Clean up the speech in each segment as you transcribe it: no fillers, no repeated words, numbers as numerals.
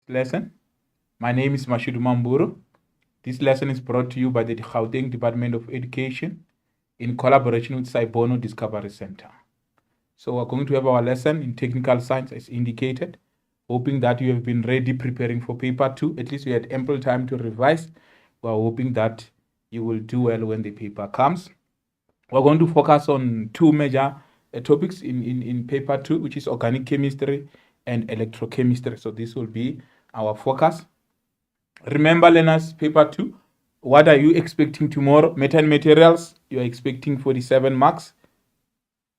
Lesson. My name is Mashudu Mamburu. This lesson is brought to you by the Gauteng Department of Education in collaboration with Saibono Discovery Center. So we're going to have our lesson in technical science as indicated, hoping that you have been ready preparing for paper 2. At least you had ample time to revise. We're hoping that you will do well when the paper comes. We're going to focus on two major topics in paper 2, which is organic chemistry and electrochemistry. So this will be our focus. Remember, learners, paper 2, what are you expecting tomorrow? Metal and materials, you're expecting 47 marks.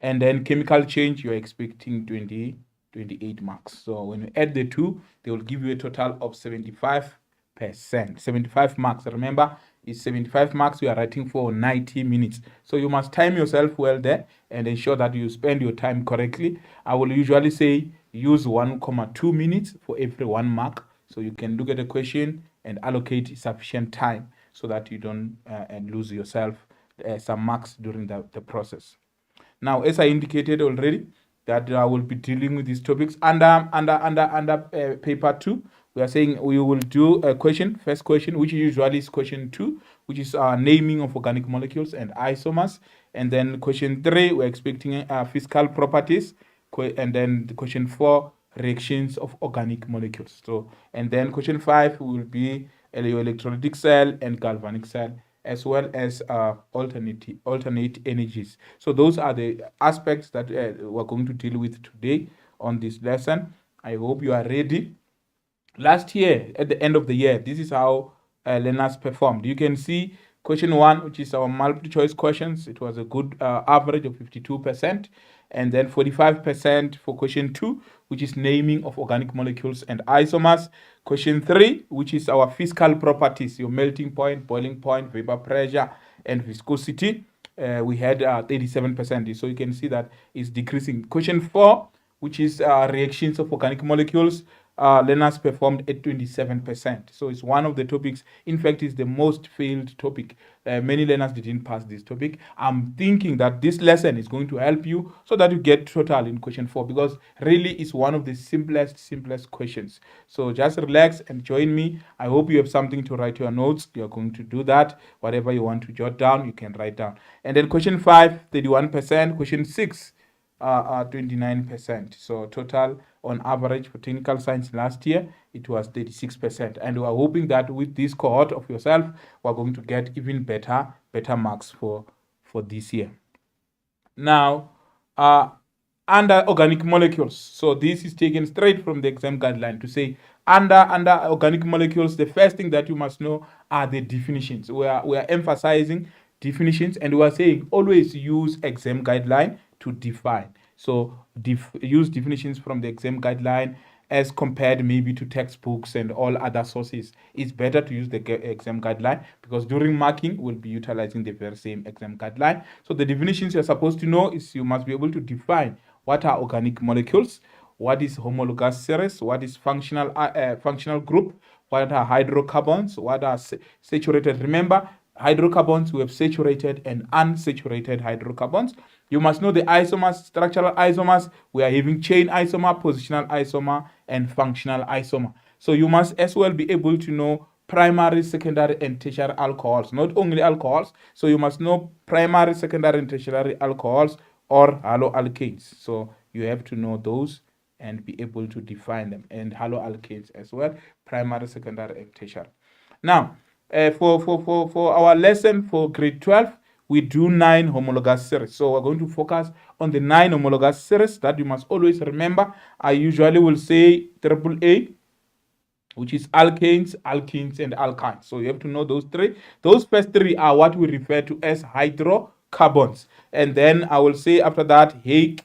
And then chemical change, you're expecting 28 marks. So when you add the two, they will give you a total of 75%. 75 marks. Remember, it's 75 marks you are writing for 90 minutes. So you must time yourself well there and ensure that you spend your time correctly. I will usually say use 1,2 minutes for every 1 mark. So you can look at the question and allocate sufficient time so that you don't lose yourself some marks during the process. Now, as I indicated already, that I will be dealing with these topics under paper 2. We are saying we will do a question, first question, which usually is question 2, which is naming of organic molecules and isomers. And then question 3, we're expecting physical properties. And then the question 4, reactions of organic molecules. So, and then question 5 will be electrolytic cell and galvanic cell, as well as alternate energies. So those are the aspects that we're going to deal with today on this lesson. I hope you are ready. Last year, at the end of the year, this is how learners performed. You can see question 1, which is our multiple choice questions. It was a good average of 52%. And then 45% for question 2, which is naming of organic molecules and isomers. Question 3, which is our physical properties, your melting point, boiling point, vapor pressure, and viscosity. We had 37%. So you can see that it's decreasing. Question 4, which is reactions of organic molecules, learners performed at 27%. So it's one of the topics. In fact, it's the most failed topic. Many learners didn't pass this topic. I'm thinking that this lesson is going to help you so that you get total in question 4, because really it's one of the simplest questions. So just relax and join me. I hope you have something to write your notes. You're going to do that. Whatever you want to jot down, you can write down. And then question 5, 31%. Question 6, 29%. So total on average for technical science last year, it was 36%. And we are hoping that with this cohort of yourself, we're going to get even better marks for this year. Now, under organic molecules. So this is taken straight from the exam guideline to say under organic molecules, the first thing that you must know are the definitions. We are emphasizing definitions, and we are saying always use exam guideline to define. So use definitions from the exam guideline as compared maybe to textbooks and all other sources. It's better to use the exam guideline, because during marking we'll be utilizing the very same exam guideline. So the definitions you're supposed to know is you must be able to define what are organic molecules, what is homologous series, what is functional group, what are hydrocarbons, what are saturated. Remember, hydrocarbons, we have saturated and unsaturated hydrocarbons. You must know the isomers, structural isomers. We are having chain isomer, positional isomer, and functional isomer. So you must as well be able to know primary, secondary, and tertiary alcohols, not only alcohols. So you must know primary, secondary, and tertiary alcohols or haloalkanes. So you have to know those and be able to define them, and haloalkanes as well, primary, secondary, and tertiary. Now, for our lesson for grade 12, we do 9 homologous series. So we're going to focus on the 9 homologous series that you must always remember. I usually will say AAA, which is alkanes, alkenes, and alkynes. So you have to know those 3. Those first 3 are what we refer to as hydrocarbons. And then I will say after that, Hake,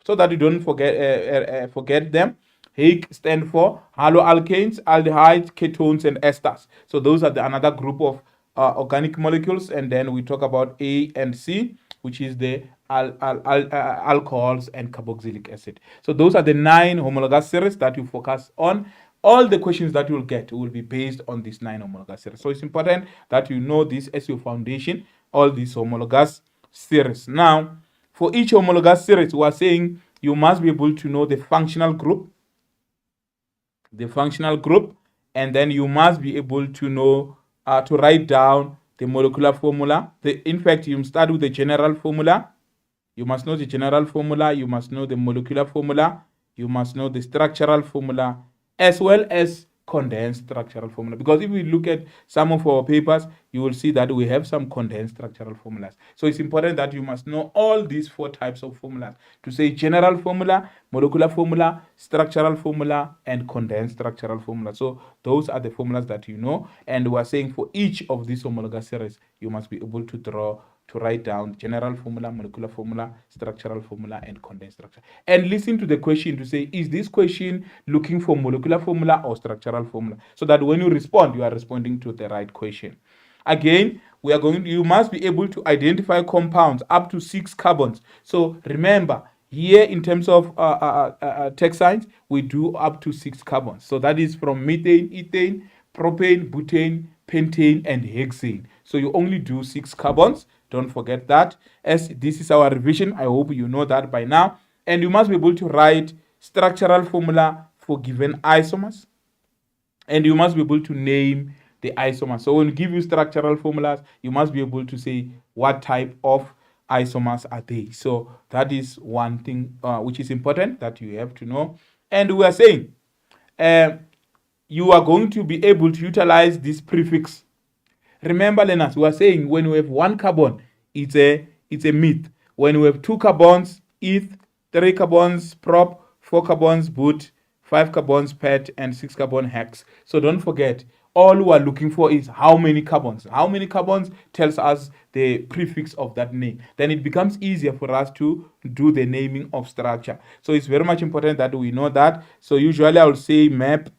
so that you don't forget them. Hake stand for haloalkanes, aldehydes, ketones, and esters. So those are another group of organic molecules. And then we talk about A and C, which is the alcohols and carboxylic acid. So those are the 9 homologous series that you focus on. All the questions that you will get will be based on this 9 homologous series. So it's important that you know this as your foundation. all these homologous series. Now, for each homologous series, we are saying you must be able to know the functional group, and then you must be able to know to write down the molecular formula. In fact, you start with the general formula. You must know the general formula. You must know the molecular formula. You must know the structural formula, as well as condensed structural formula, because if we look at some of our papers, you will see that we have some condensed structural formulas. So it's important that you must know all these 4 types of formulas, to say general formula, molecular formula, structural formula, and condensed structural formula. So those are the formulas that you know, and we are saying for each of these homologous series, you must be able to write down general formula, molecular formula, structural formula, and condensed structure. And listen to the question to say, is this question looking for molecular formula or structural formula? So that when you respond, you are responding to the right question. Again, you must be able to identify compounds up to 6 carbons. So remember, here in terms of text science, we do up to 6 carbons. So that is from methane, ethane, propane, butane, pentane, and hexane. So you only do 6 carbons. Don't forget that. As this is our revision, I hope you know that by now. And you must be able to write structural formula for given isomers. And you must be able to name the isomers. So when we give you structural formulas, you must be able to say what type of isomers are they. So that is one thing which is important that you have to know. And we are saying you are going to be able to utilize this prefix. Remember, learners, we are saying when we have 1 carbon, it's a meth. When we have 2 carbons, eth, 3 carbons, prop, 4 carbons, but, 5 carbons, pet, and 6 carbon hex. So don't forget, all we are looking for is how many carbons. How many carbons tells us the prefix of that name. Then it becomes easier for us to do the naming of structure. So it's very much important that we know that. So usually I will say map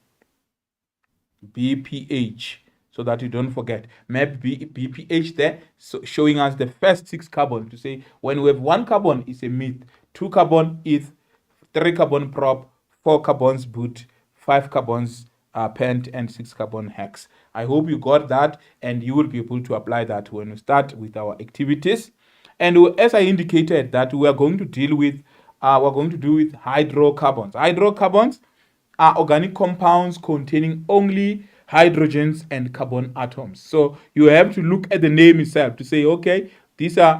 BPH, so that you don't forget. Map BPH there, so showing us the first 6 carbons, to say when we have 1 carbon, it's a meth, 2 carbon eth, 3 carbon prop, 4 carbons but, 5 carbons pent, and 6 carbon hex. I hope you got that, and you will be able to apply that when we start with our activities. And as I indicated, that we are going to deal with hydrocarbons. Hydrocarbons are organic compounds containing only hydrogens and carbon atoms. So you have to look at the name itself to say, okay,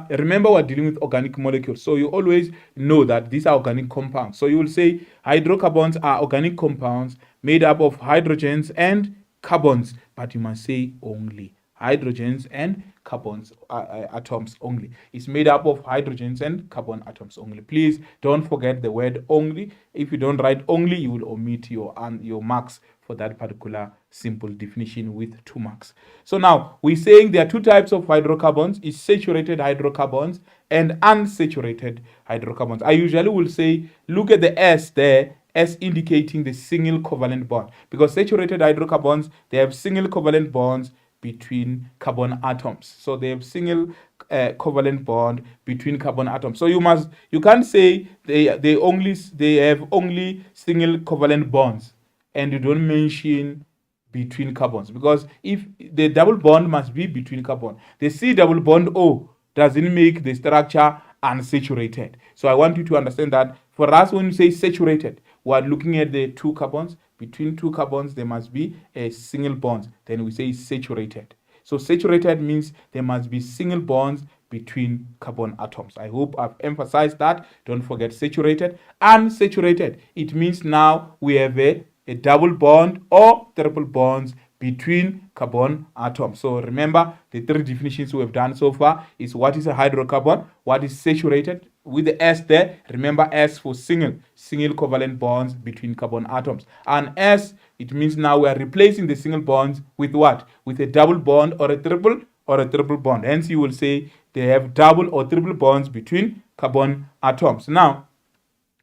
remember we're dealing with organic molecules. So you always know that these are organic compounds. So you will say hydrocarbons are organic compounds made up of hydrogens and carbons, but you must say only hydrogens and carbons atoms only. It's made up of hydrogens and carbon atoms only. Please don't forget the word only. If you don't write only, you will omit your marks for that particular simple definition with 2 marks. So now we're saying there are 2 types of hydrocarbons. It's saturated hydrocarbons and unsaturated hydrocarbons. I usually will say, look at the S there, as indicating the single covalent bond, because saturated hydrocarbons, they have single covalent bonds between carbon atoms. So they have single covalent bond between carbon atoms. So you can't say they have only single covalent bonds and you don't mention between carbons, because if the double bond must be between carbon, the C double bond O doesn't make the structure unsaturated. So I want you to understand that for us, when you say saturated, we are looking at the 2 carbons. Between 2 carbons, there must be a single bond. Then we say saturated. So saturated means there must be single bonds between carbon atoms. I hope I've emphasized that. Don't forget saturated. Unsaturated, it means now we have a double bond or triple bonds between carbon atoms. So remember, the 3 definitions we have done so far is what is a hydrocarbon, what is saturated, with the S there, remember S for single covalent bonds between carbon atoms. And S, it means now we are replacing the single bonds with what? With a double bond or a triple bond. Hence you will say they have double or triple bonds between carbon atoms. Now,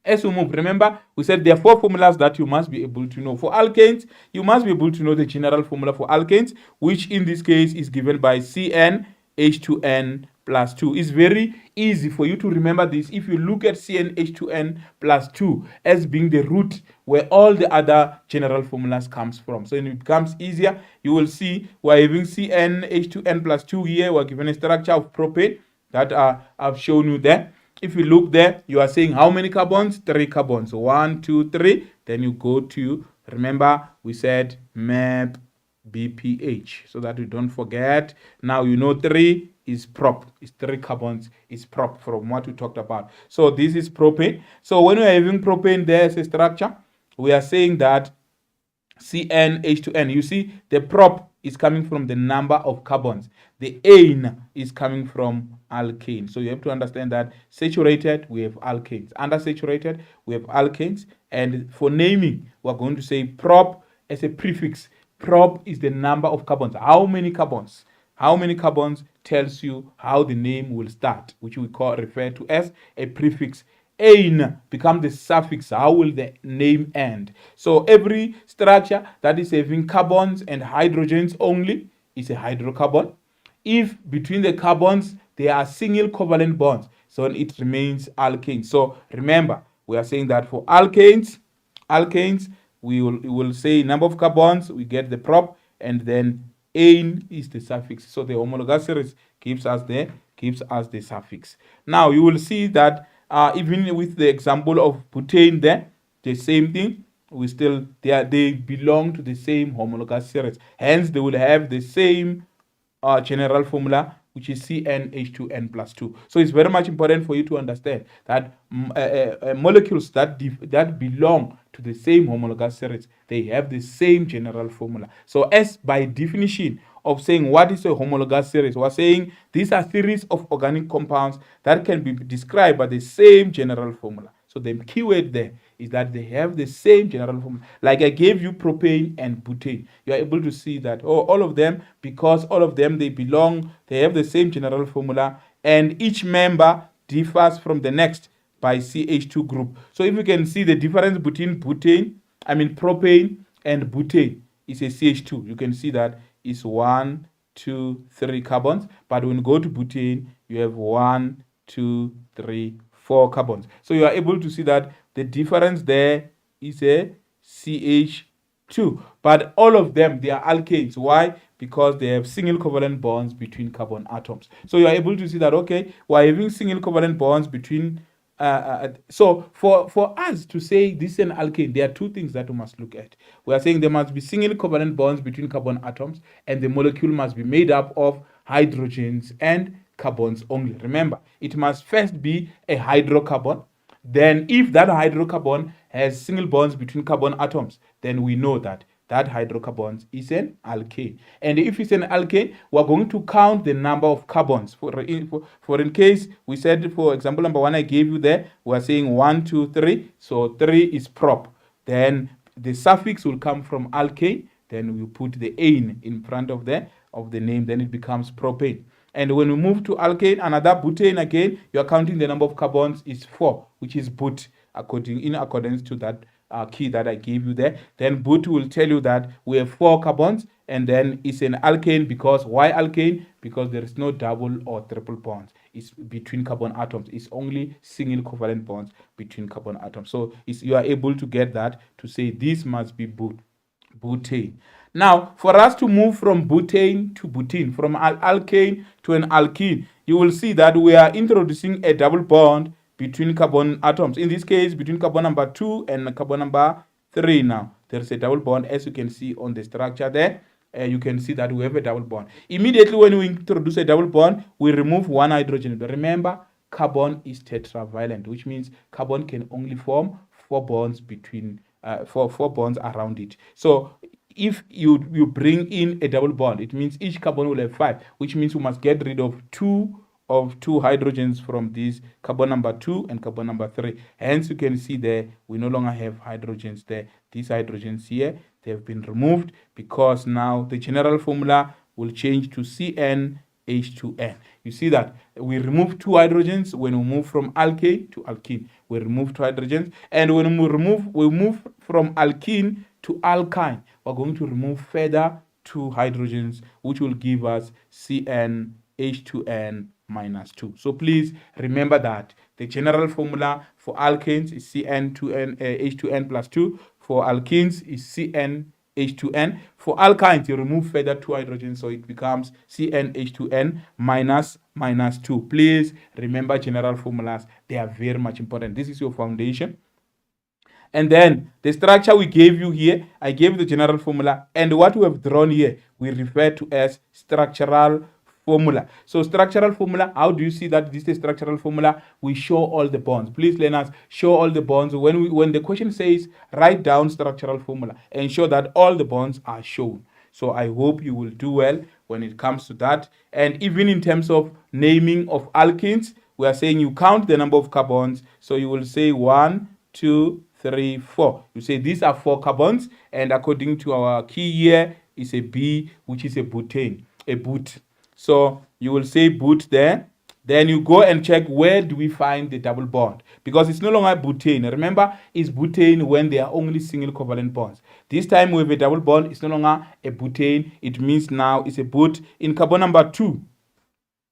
as we move, remember we said there are 4 formulas that you must be able to know. For alkanes, you must be able to know the general formula for alkanes, which in this case is given by CnH2n plus 2. It's very easy for you to remember this if you look at CnH2n plus 2 as being the root where all the other general formulas comes from. So when it becomes easier, you will see we're having CnH2n plus 2 here. We're given a structure of propane that I've shown you there. If you look there, you are saying how many carbons? 3 carbons. 1, 2, 3. Then you go to, remember, we said map BPH, so that you don't forget. Now you know 3 is prop. It's 3 carbons. It's prop from what we talked about. So this is propane. So when we are having propane there as a structure, we are saying that CnH2n. You see, the prop is coming from the number of carbons. The ane is coming from alkane. So you have to understand that saturated, we have alkanes. Undersaturated, we have alkanes. And for naming, we're going to say prop as a prefix. Prop is the number of carbons. How many carbons? How many carbons tells you how the name will start, which we refer to as a prefix. Ane become the suffix. How will the name end? So every structure that is having carbons and hydrogens only is a hydrocarbon. If between the carbons there are single covalent bonds, so it remains alkane. So remember, we are saying that for alkanes, we will say number of carbons, we get the prop, and then ane is the suffix. So the homologous series gives us the suffix. Now you will see that even with the example of butane there, the same thing. They belong to the same homologous series. Hence, they will have the same general formula, which is CnH2n plus 2. So it's very much important for you to understand that molecules that belong to the same homologous series, they have the same general formula. So as by definition of saying what is a homologous series, we're saying these are series of organic compounds that can be described by the same general formula. So the keyword there is that they have the same general formula. Like I gave you propane and butane. You are able to see that all of them, because all of them they have the same general formula, and each member differs from the next by CH2 group. So if you can see the difference between propane and butane is a CH2. You can see that is 1, 2, 3 carbons. But when you go to butane, you have 1, 2, 3, 4 carbons. So you are able to see that the difference there is a CH2. But all of them, they are alkanes. Why? Because they have single covalent bonds between carbon atoms. So you are able to see that, okay, we're having single covalent bonds between so for us to say this is an alkane, there are two things that we must look at. We are saying there must be single covalent bonds between carbon atoms, and the molecule must be made up of hydrogens and carbons only. Remember, it must first be a hydrocarbon. Then if that hydrocarbon has single bonds between carbon atoms, then we know that hydrocarbon is an alkane. And if it's an alkane, we're going to count the number of carbons. For in case we said, for example, number 1 I gave you there, we're saying 1, 2, 3. So 3 is prop. Then the suffix will come from alkane. Then we put the ane in front of the name. Then it becomes propane. And when we move to alkane, another butane again, you are counting the number of carbons is 4, which is but in accordance to that key that I gave you there. Then but will tell you that we have 4 carbons, and then it's an alkane. Because why alkane? Because there is no double or triple bonds. It's between carbon atoms. It's only single covalent bonds between carbon atoms. So you are able to get that to say this must be butane. Now, for us to move from butane to butene, from an alkane to an alkene, you will see that we are introducing a double bond between carbon atoms. In this case, between carbon number 2 and carbon number 3 now. There's a double bond, as you can see on the structure there. You can see that we have a double bond. Immediately when we introduce a double bond, we remove one hydrogen. But remember, carbon is tetravalent, which means carbon can only form 4 bonds between, 4 bonds around it. So if you bring in a double bond, it means each carbon will have 5, which means we must get rid of two hydrogens from this carbon number 2 and carbon number 3. Hence, you can see there we no longer have hydrogens there. These hydrogens here, they have been removed, because now the general formula will change to CnH2n. You see that we remove 2 hydrogens when we move from alkane to alkene. We remove 2 hydrogens, and when we move from alkene to alkyne, we're going to remove further 2 hydrogens, which will give us CnH2n minus 2. So please remember that the general formula for alkanes is CN2N H2N plus 2. For alkenes is CnH2n. For alkynes, you remove further 2 hydrogens, so it becomes CnH2n minus 2. Please remember general formulas. They are very much important. This is your foundation. And then the structure we gave you here, I gave you the general formula, and what we have drawn here, we refer to as structural formula. So structural formula, how do you see that this is structural formula? We show all the bonds. Please, learners, show all the bonds. When the question says write down structural formula, ensure that all the bonds are shown. So I hope you will do well when it comes to that. And even in terms of naming of alkenes, we are saying you count the number of carbons. So you will say 1, 2, 3, 4. You say these are 4 carbons, and according to our key here is a B, which is a butane, a but. So you will say but there. Then you go and check where do we find the double bond, because it's no longer butane. Remember, it's butane when they are only single covalent bonds. This time we have a double bond, it's no longer a butane. It means now it's a but. In carbon number 2,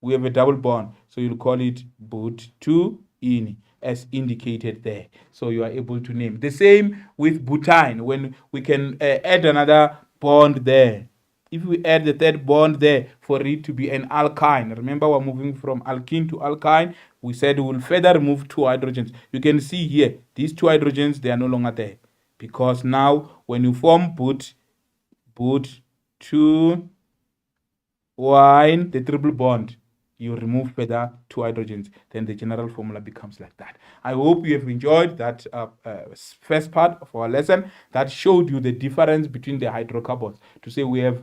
we have a double bond, so you'll call it but2ene, as indicated there. So you are able to name. The same with butane, when we can add another bond there. If we add the third bond there for it to be an alkyne, remember we're moving from alkene to alkyne. We said we will further remove 2 hydrogens. You can see here, these 2 hydrogens, they are no longer there, because now when you form but2 wine, the triple bond, you remove further 2 hydrogens, then the general formula becomes like that. I hope you have enjoyed that first part of our lesson that showed you the difference between the hydrocarbons. To say we have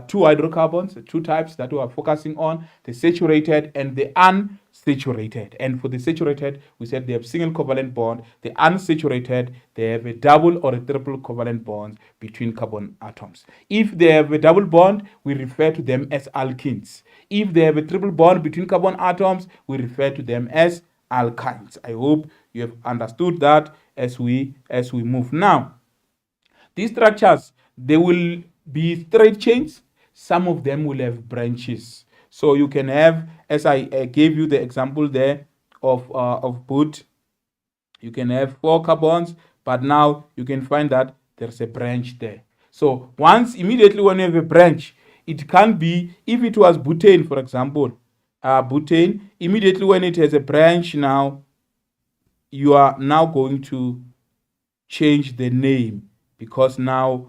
2 hydrocarbons, 2 types that we are focusing on, the saturated and the unsaturated. And for the saturated, we said they have single covalent bond. The unsaturated, they have a double or a triple covalent bond between carbon atoms. If they have a double bond, we refer to them as alkenes. If they have a triple bond between carbon atoms, we refer to them as alkynes. I hope you have understood that as we move. Now, these structures, they will be straight chains. Some of them will have branches. So you can have, as I gave you the example there of but, you can have 4 carbons, but now you can find that there's a branch there. So immediately when you have a branch, it can be, if it was butane, for example, butane, immediately when it has a branch now, you are now going to change the name, because now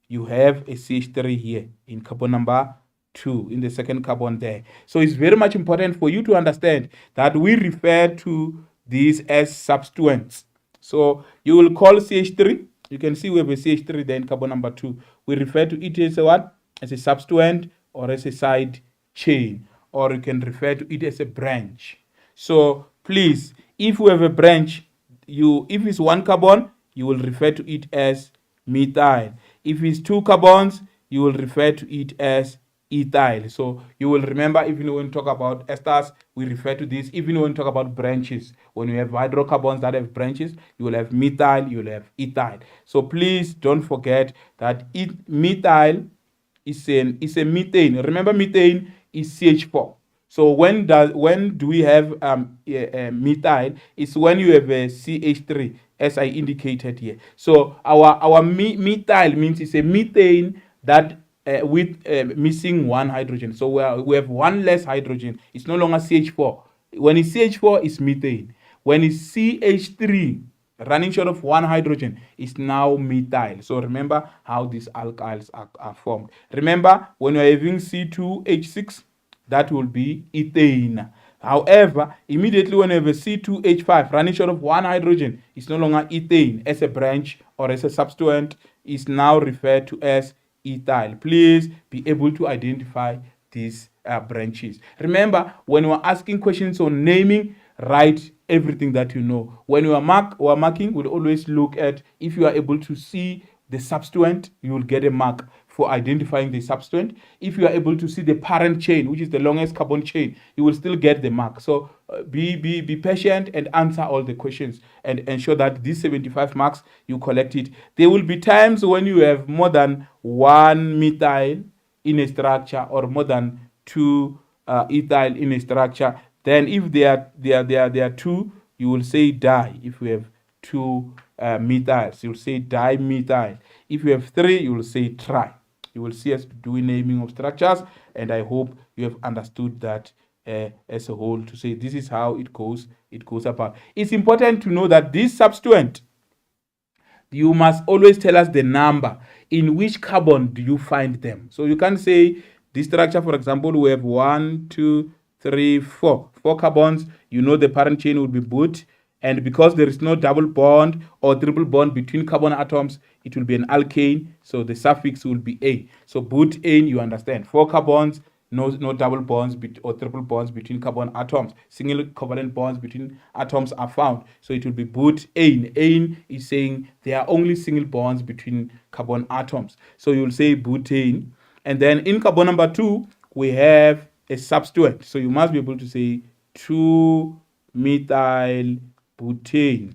you have a CH3 here in carbon number 2, in the second carbon there. So it's very much important for you to understand that we refer to these as substituents. So you will call CH3, you can see we have a CH3 there in carbon number 2. We refer to it as a what? As a substituent or as a side chain, or you can refer to it as a branch. So please, if we have a branch, if it's 1 carbon, you will refer to it as methyl. If it's 2 carbons, you will refer to it as ethyl. So you will remember, even when we talk about esters, we refer to this. Even when we talk about branches, when you have hydrocarbons that have branches, you will have methyl, you will have ethyl. So please don't forget that methyl is a methane. Remember, methane is CH4. So when do we have methyl? It's when you have a CH3, as I indicated here. So our methyl means it's a methane that with missing 1 hydrogen. So we have 1 less hydrogen. It's no longer CH4. When it's CH4, it's methane. When it's CH3, running short of 1 hydrogen, is now methyl. So remember how these alkyls are formed. Remember, when you're having C2H6, that will be ethane. However, immediately when you have a C2H5 running short of 1 hydrogen, it's no longer ethane as a branch or as a substituent, is now referred to as ethyl. Please be able to identify these branches. Remember, when we are asking questions on naming, write everything that you know. When we are marking, we'll always look at, if you are able to see the substituent, you will get a mark for identifying the substituent. If you are able to see the parent chain, which is the longest carbon chain, you will still get the mark. So be patient and answer all the questions and ensure that these 75 marks, you collect it. There will be times when you have more than 1 methyl in a structure, or more than 2 ethyl in a structure. Then if there are two, you will say di. If we have two methyls, you will say dimethyl. If you have three, you will say tri. You will see us doing naming of structures, and I hope you have understood that as a whole, to say this is how it goes about. It's important to know that this substituent, you must always tell us the number. In which carbon do you find them? So you can say this structure, for example, we have 1, 2, 3, 4. 4 carbons. You know the parent chain will be but, and because there is no double bond or triple bond between carbon atoms, it will be an alkane. So the suffix will be A. So butane, you understand. 4 carbons, no double bonds or triple bonds between carbon atoms. Single covalent bonds between atoms are found. So it will be butane. Ane is saying there are only single bonds between carbon atoms. So you will say butane. And then in carbon number 2, we have a substituent. So you must be able to say 2-methyl butane.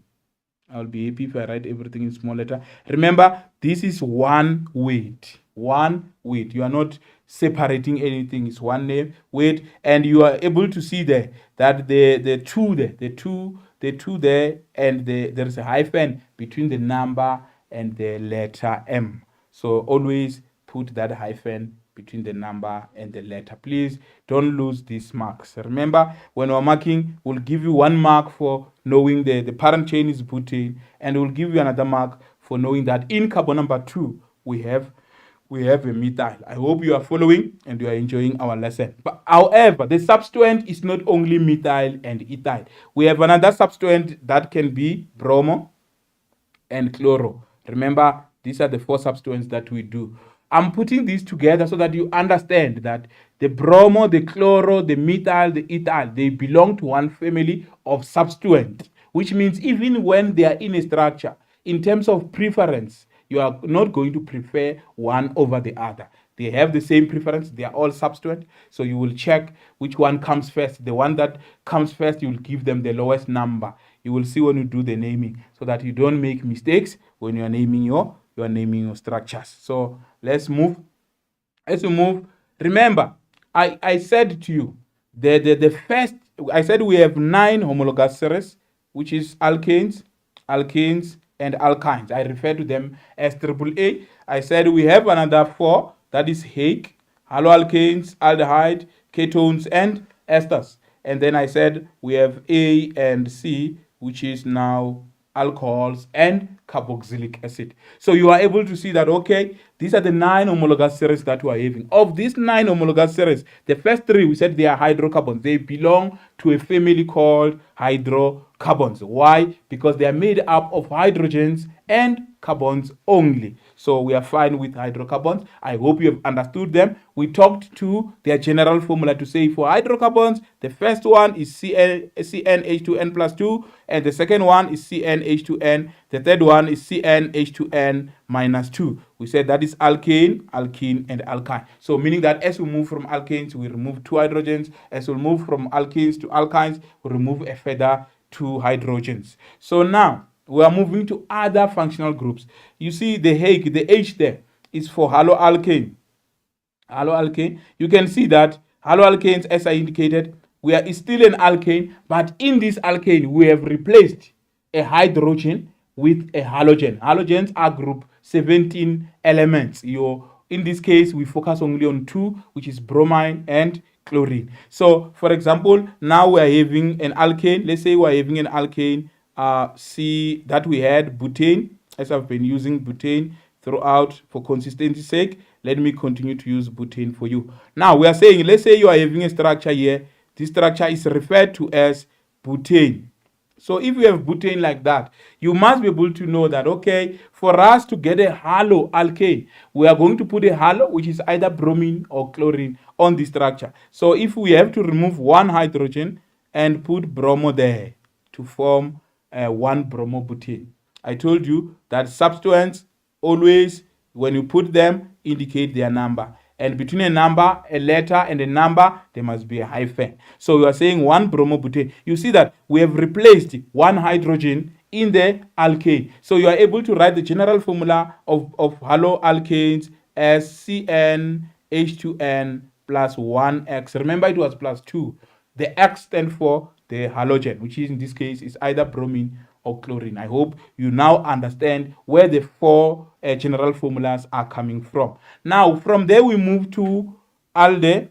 I'll be happy if I write everything in small letter. Remember, this is one weight. One weight. You are not separating anything. It's one name weight, and you are able to see there that the two there, and there is a hyphen between the number and the letter M. So always put that hyphen between the number and the letter. Please don't lose these marks. Remember, when we're marking, we'll give you 1 mark for knowing the parent chain is butane, and we'll give you another mark for knowing that in carbon number 2 we have a methyl. I hope you are following and you are enjoying our lesson. But however, the substituent is not only methyl and ethyl. We have another substituent that can be bromo and chloro. Remember, these are the 4 substituents that we do. I'm putting these together so that you understand that the bromo, the chloro, the methyl, the ethyl, they belong to one family of substituent, which means even when they are in a structure, in terms of preference, you are not going to prefer one over the other. They have the same preference. They are all substituent. So you will check which one comes first. The one that comes first, you will give them the lowest number. You will see when you do the naming, so that you don't make mistakes when you are naming your structures. So let's move. As we move, remember, I said to you, the first, I said we have 9 homologous series, which is alkanes, and alkynes. I refer to them as AAA. I said we have another 4, that is hake, haloalkanes, aldehyde, ketones, and esters. And then I said we have A and C, which is now alcohols and carboxylic acid. So you are able to see that, okay, these are the 9 homologous series that we are having. Of these 9 homologous series, the first 3, we said they are hydrocarbons. They belong to a family called hydrocarbons. Why? Because they are made up of hydrogens and carbons only. So we are fine with hydrocarbons. I hope you have understood them. We talked to their general formula to say for hydrocarbons, the first one is CnH2n plus 2, and the second one is CnH2n. The third one is CnH2n minus 2. We said that is alkane, alkene, and alkyne. So meaning that as we move from alkanes, we remove 2 hydrogens. As we move from alkenes to alkynes, we remove a further 2 hydrogens. So now we are moving to other functional groups. You see the hake, the H there is for haloalkane. Haloalkane, you can see that haloalkanes, as I indicated, we are still an alkane, but in this alkane we have replaced a hydrogen with a halogen. Halogens are group 17 elements. In this case, we focus only on 2, which is bromine and chlorine. So, for example, now we are having an alkane. Let's say we are having an alkane C that we had butane, as I've been using butane throughout for consistency's sake. Let me continue to use butane for you. Now we are saying, let's say you are having a structure here. This structure is referred to as butane. So if you have butane like that, you must be able to know that, okay, for us to get a haloalkane, we are going to put a halo, which is either bromine or chlorine, on the structure. So if we have to remove 1 hydrogen and put bromo there to form 1 bromobutane. I told you that substituents always, when you put them, indicate their number. And between a number, a letter, and a number, there must be a hyphen. So you are saying 1 bromobutane. You see that we have replaced 1 hydrogen in the alkane. So you are able to write the general formula of haloalkanes as CnH2n plus 1x. Remember, it was plus 2. The X stands for the halogen, which is in this case is either bromine or chlorine. I hope you now understand where the four general formulas are coming from. Now, from there, we move to aldehydes.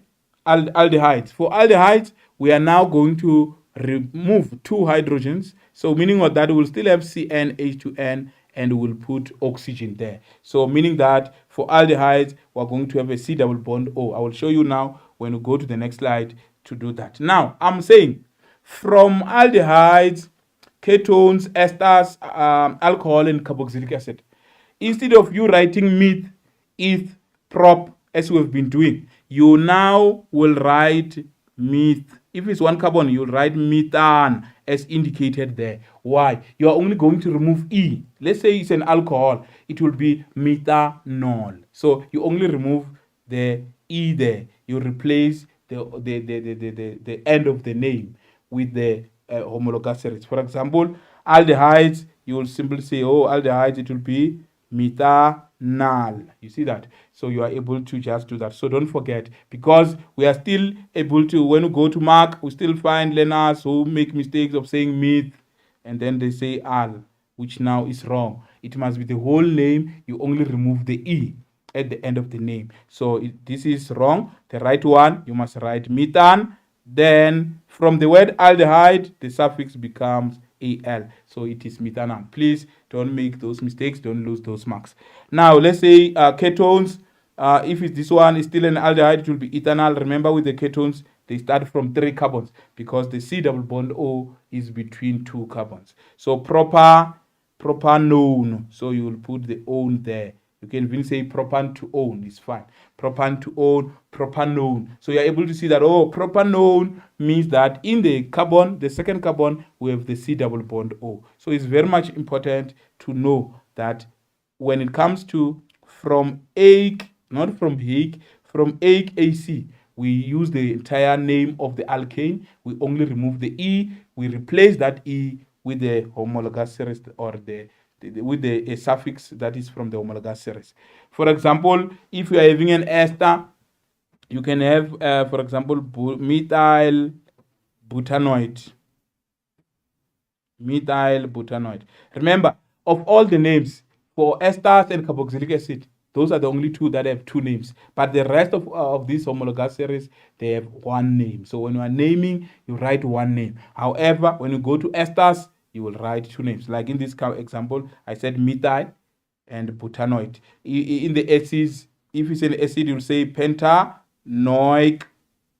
For aldehydes, we are now going to remove two hydrogens. So meaning what that we'll still have CnH2n and we'll put oxygen there. So meaning that for aldehydes, we're going to have a C double bond O. I will show you now when we go to the next slide to do that. Now, I'm saying from aldehydes, ketones, esters, alcohol, and carboxylic acid. Instead of you writing meth, eth, prop, as we've been doing, you now will write meth. If it's one carbon, you'll write methane as indicated there. Why? You are only going to remove E. Let's say it's an alcohol. It will be methanol. So you only remove the E there. You replace the end of the name with the homologous series. For example, aldehydes, you will simply say, oh, aldehydes, it will be methanol. You see that? So you are able to just do that. So don't forget, because we are still able to, when we go to mark, we still find learners who make mistakes of saying meth and then they say al, which now is wrong. It must be the whole name. You only remove the E at the end of the name. So this is wrong. The right one, you must write methane. Then from the word aldehyde, the suffix becomes al. So it is methanol. Please don't make those mistakes. Don't lose those marks. Now let's say ketones. If it's this one is still an aldehyde, it will be ethanol. Remember with the ketones, they start from 3 carbons because the C double bond O is between 2 carbons. So propanone. So you will put the on there. You can even say propan to own, it's fine. Propan to own, propanone. So you're able to see that, oh, propanone means that in the carbon, the second carbon, we have the C double bond O. So it's very much important to know that when it comes to from ake, not from hake, from ake AC, we use the entire name of the alkane. We only remove the E. We replace that E with the homologous series or with a suffix that is from the homologous series. For example, if you are having an ester, you can have, for example, methyl butanoate. Methyl butanoate. Remember, of all the names for esters and carboxylic acid, those are the only two that have 2 names. But the rest of these homologous series, they have 1 name. So when you are naming, you write 1 name. However, when you go to esters, you will write 2 names. Like in this example, I said methyl and butanoate. In the acids, if it's an acid, you'll say pentanoic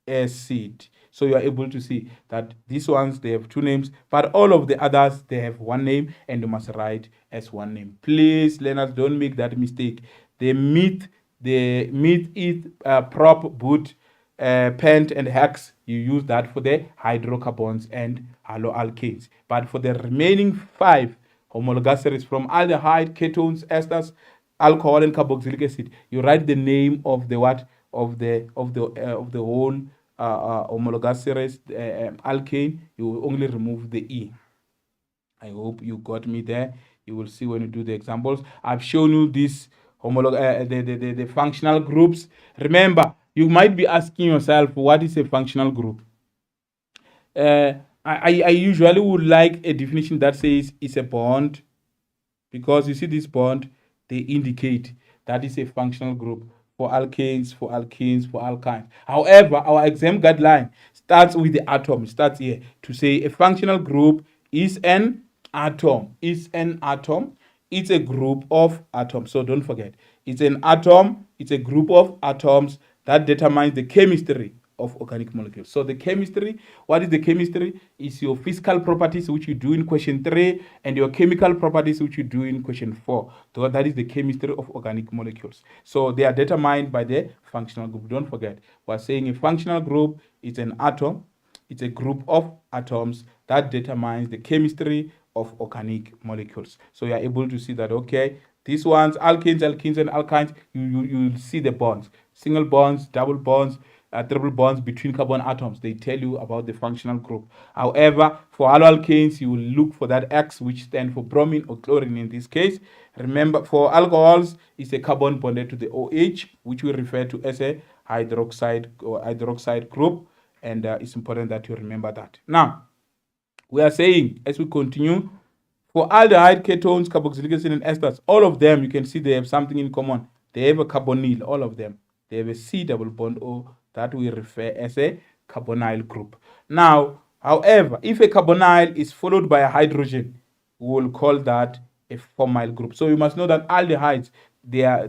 acid. So you are able to see that these ones, they have 2 names, but all of the others, they have 1 name, and you must write as 1 name. Please, learners, don't make that mistake. The meth, prop, but, pent, and hex, you use that for the hydrocarbons and haloalkanes. But for the remaining 5 homologous series from aldehyde, ketones, esters, alcohol, and carboxylic acid, you write the name of the what of the whole homologous series alkane. You will only remove the E. I hope you got me there. You will see when you do the examples. I've shown you this the functional groups. Remember, you might be asking yourself, what is a functional group? I usually would like a definition that says it's a bond, because you see this bond, they indicate that is a functional group for alkanes, for alkenes, for alkynes. However, our exam guideline starts with the atom. It starts here to say a functional group is an atom. It's an atom. It's a group of atoms. So don't forget, it's an atom. It's a group of atoms that determines the chemistry of organic molecules. So the chemistry, what is the chemistry? It's your physical properties, which you do in question 3, and your chemical properties, which you do in question 4. So that is the chemistry of organic molecules. So they are determined by the functional group. Don't forget, we're saying a functional group is an atom. It's a group of atoms that determines the chemistry of organic molecules. So you are able to see that, okay, these ones, alkenes, alkenes, and alkynes, you see the bonds, single bonds, double bonds, triple bonds between carbon atoms. They tell you about the functional group. However, for haloalkanes, you will look for that X, which stands for bromine or chlorine in this case. Remember, for alcohols, it's a carbon bonded to the OH, which we refer to as a hydroxide or hydroxide group, and it's important that you remember that. Now, we are saying, as we continue, for aldehyde, ketones, carboxylic acid, and esters, all of them, you can see they have something in common. They have a carbonyl, all of them. They have a C double bond O that we refer as a carbonyl group. Now, however, if a carbonyl is followed by a hydrogen, we will call that a formyl group. So you must know that aldehydes, their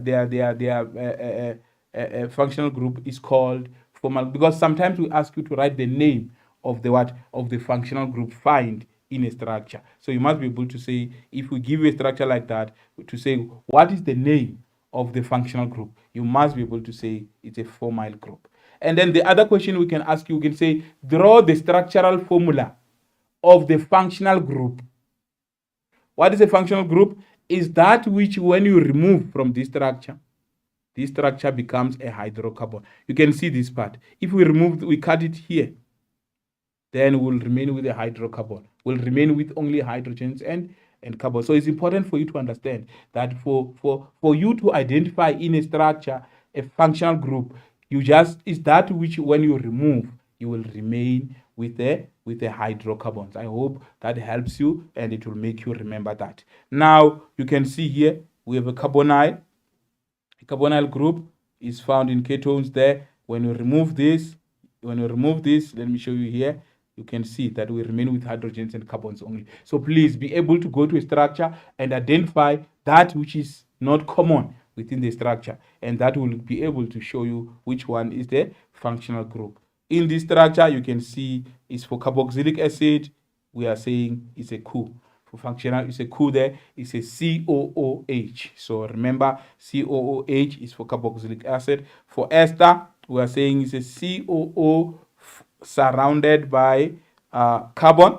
functional group is called formyl, because sometimes we ask you to write the name of the functional group find in a structure. So you must be able to say, if we give you a structure like that, to say what is the name of the functional group, you must be able to say it's a formyl group. And then the other question we can ask you, we can say, draw the structural formula of the functional group. What is a functional group? Is that which, when you remove from this structure becomes a hydrocarbon. You can see this part. If we cut it here, then we'll remain with a hydrocarbon. We'll remain with only hydrogens and carbon. So it's important for you to understand that for you to identify in a structure a functional group, is that which, when you remove, you will remain with the hydrocarbons. I hope that helps you and it will make you remember that. Now you can see here we have a carbonyl. A carbonyl group is found in ketones there. When we remove this, let me show you here. You can see that we remain with hydrogens and carbons only. So please be able to go to a structure and identify that which is not common within the structure, and that will be able to show you which one is the functional group. In this structure, you can see is for carboxylic acid, we are saying it's a COO. For functional, it's a COO there, it's a COOH. So remember, COOH is for carboxylic acid. For ester, we are saying it's a COO surrounded by carbon.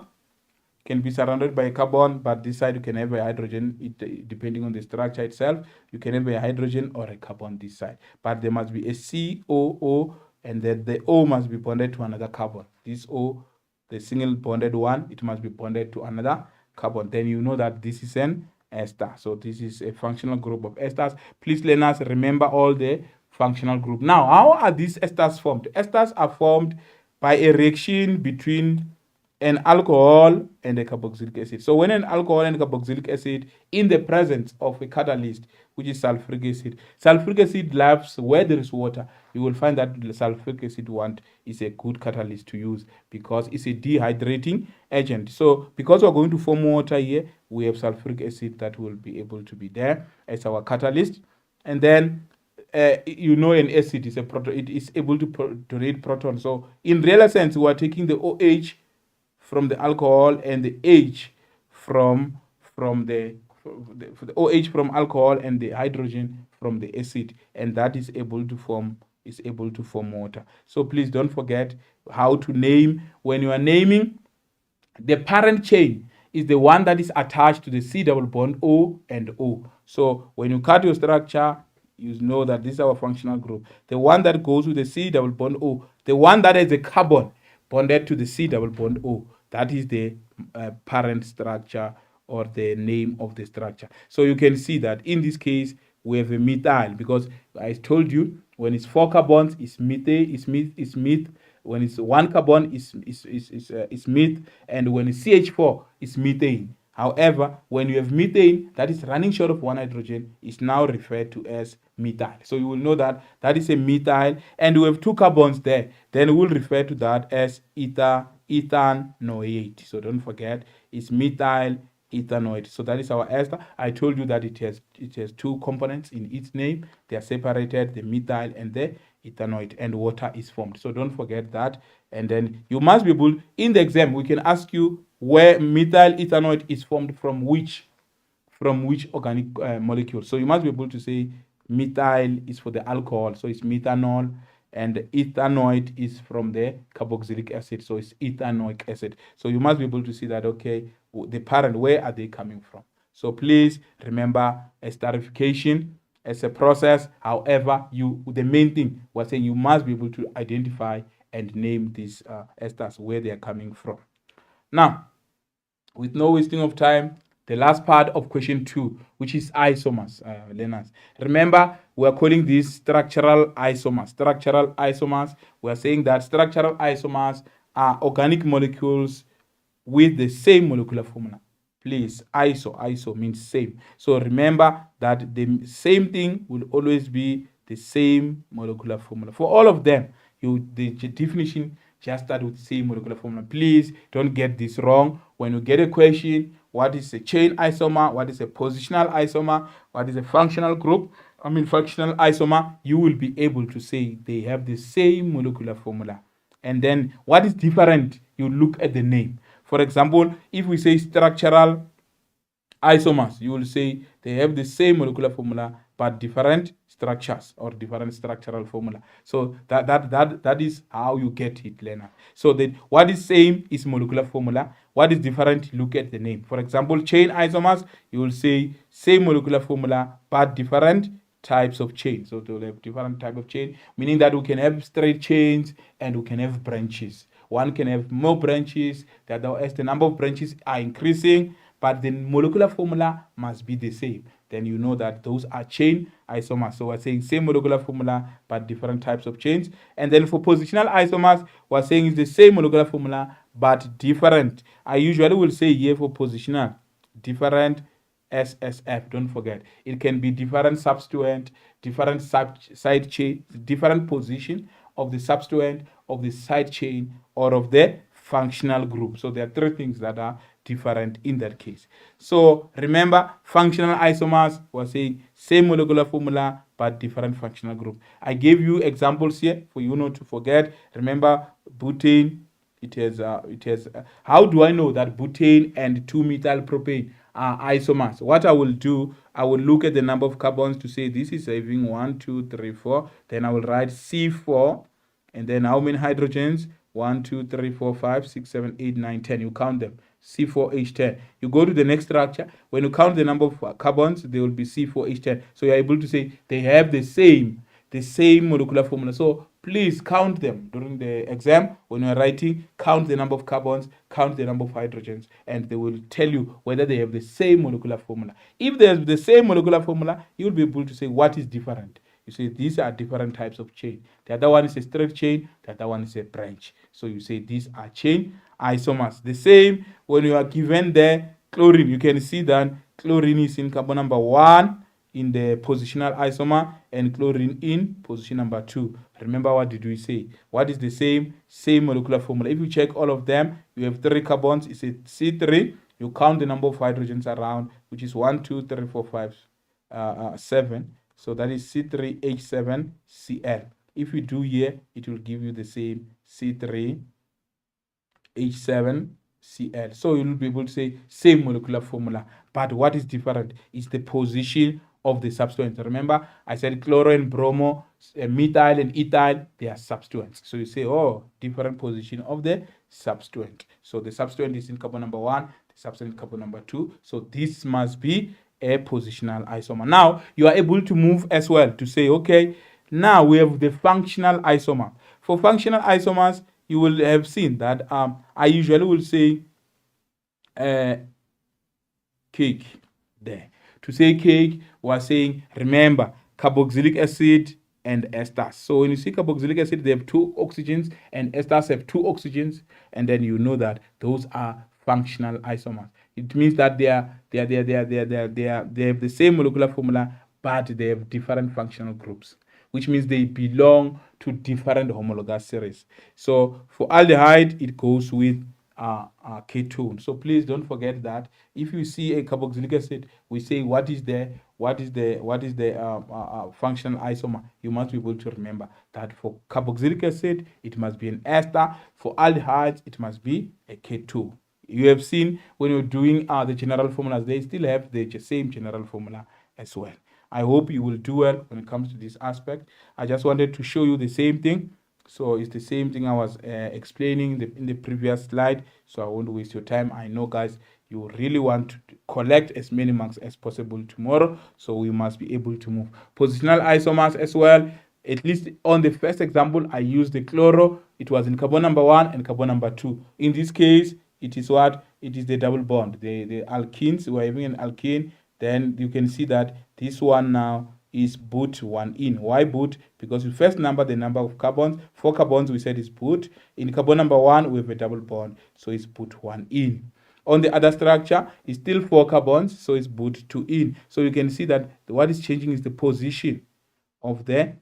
Can be surrounded by carbon, but this side you can have a hydrogen, depending on the structure itself. You can have a hydrogen or a carbon this side, but there must be a COO, and then the O must be bonded to another carbon. This O, the single bonded one, it must be bonded to another carbon. Then you know that this is an ester. So this is a functional group of esters. Please, learners, remember all the functional group. Now, how are these esters formed? Esters are formed by a reaction between an alcohol and a carboxylic acid. So when an alcohol and carboxylic acid in the presence of a catalyst, which is sulfuric acid lives where there is water, you will find that the sulfuric acid is a good catalyst to use because it's a dehydrating agent. So because we're going to form water here, we have sulfuric acid that will be able to be there as our catalyst. And then an acid is it is able to donate protons. So in real sense, we are taking the OH from the alcohol and the H from the OH from alcohol and the hydrogen from the acid, and that is able to form water. So please don't forget how to name. When you are naming, the parent chain is the one that is attached to the C double bond O and O. So when you cut your structure, you know that this is our functional group. The one that goes with the C double bond O, the one that has a carbon bonded to the C double bond O, that is the parent structure or the name of the structure. So you can see that in this case we have a methyl, because I told you when it's 4 carbons it's meth. When it's 1 carbon is meth, and when it's CH4 it's methane. However, when you have methane that is running short of 1 hydrogen, is now referred to as methyl. So you will know that that is a methyl, and we have 2 carbons there. Then we will refer to that as ethanoate. So don't forget, it's methyl ethanoate. So that is our ester. I told you that it has 2 components in its name. They are separated, the methyl and the ethanoate, and water is formed. So don't forget that. And then you must be able, in the exam we can ask you where methyl ethanoate is formed from which organic molecule. So you must be able to say methyl is for the alcohol, so it's methanol, and ethanoate is from the carboxylic acid, so it's ethanoic acid. So you must be able to see that, okay, the parent, where are they coming from? So please remember esterification as a process. However, the main thing we're saying, you must be able to identify and name these esters, where they are coming from. Now, with no wasting of time, the last part of question 2, which is isomers, learners. Remember, we are calling these structural isomers. Structural isomers, we are saying that structural isomers are organic molecules with the same molecular formula. Please, iso means same. So remember that the same thing will always be the same molecular formula. For all of them, the definition just start with same molecular formula. Please don't get this wrong. When you get a question, what is a chain isomer, what is a positional isomer, what is a functional functional isomer, you will be able to say they have the same molecular formula. And then what is different, you look at the name. For example, if we say structural isomers, you will say they have the same molecular formula but different structures or different structural formula. So that is how you get it, learner. So that what is same is molecular formula. What is different, look at the name. For example, chain isomers, you will say same molecular formula but different types of chain. So they have different type of chain, meaning that we can have straight chains and we can have branches. One can have more branches, as the number of branches are increasing, but the molecular formula must be the same. Then you know that those are chain isomers. So we're saying same molecular formula, but different types of chains. And then for positional isomers, we're saying it's the same molecular formula, but different. I usually will say here for positional, different SSF. Don't forget, it can be different substituent, different side chain, different position of the substituent, of the side chain, or of the functional group. So there are three things that are different in that case. So remember, functional isomers, we're saying same molecular formula but different functional group. I gave you examples here for you not to forget. Remember, butane, how do I know that butane and 2-methyl propane are isomers? What I will do, I will look at the number of carbons to say this is having 1, 2, 3, 4. Then I will write C4, and then how many hydrogens? 1, 2, 3, 4, 5, 6, 7, 8, 9, 10. You count them. C4H10. You go to the next structure. When you count the number of carbons, they will be C4H10. So you're able to say they have the same molecular formula. So please count them during the exam. When you're writing, count the number of carbons, count the number of hydrogens, and they will tell you whether they have the same molecular formula. If they have the same molecular formula, you'll be able to say what is different. You say these are different types of chain. The other one is a straight chain, the other one is a branch. So you say these are chain isomers. The same when you are given the chlorine, you can see that chlorine is in carbon number 1 in the positional isomer and chlorine in position number 2. Remember, what did we say? What is the same molecular formula? If you check all of them, you have 3 carbons, it's a C3. You count the number of hydrogens around, which is 1, 2, 3, 4, 5, 7. So that is C3H7Cl. If you do here, it will give you the same C3H7Cl. So you'll be able to say same molecular formula. But what is different is the position of the substituents. Remember, I said chloro and bromo, methyl and ethyl, they are substituents. So you say, oh, different position of the substituent. So the substituent is in carbon number 1, the substituent in carbon number 2. So this must be a positional isomer. Now you are able to move as well to say, okay, now we have the functional isomer. For functional isomers, you will have seen that I usually will say cake there. To say cake, we are saying, remember, carboxylic acid and esters. So when you see carboxylic acid, they have 2 oxygens, and esters have 2 oxygens, and then you know that those are functional isomers. It means that they have the same molecular formula, but they have different functional groups, which means they belong to different homologous series. So for aldehyde, it goes with ketone. So please don't forget that if you see a carboxylic acid, we say what is the functional isomer. You must be able to remember that for carboxylic acid, it must be an ester. For aldehydes, it must be a ketone. You have seen when you're doing the general formulas, they still have the same general formula as well. I hope you will do well when it comes to this aspect. I just wanted to show you the same thing. So it's the same thing I was explaining in the previous slide. So I won't waste your time. I know, guys, you really want to collect as many marks as possible tomorrow. So we must be able to move. Positional isomers as well. At least on the first example, I used the chloro. It was in carbon number 1 and carbon number 2. In this case, it is what? It is the double bond. The alkenes, we're having an alkene, then you can see that this one now is boot 1 in. Why boot? Because we first number the number of carbons. 4 carbons we said is boot. In carbon number 1, we have a double bond, so it's boot 1 in. On the other structure, it's still 4 carbons, so it's boot 2 in. So you can see that what is changing is the position of the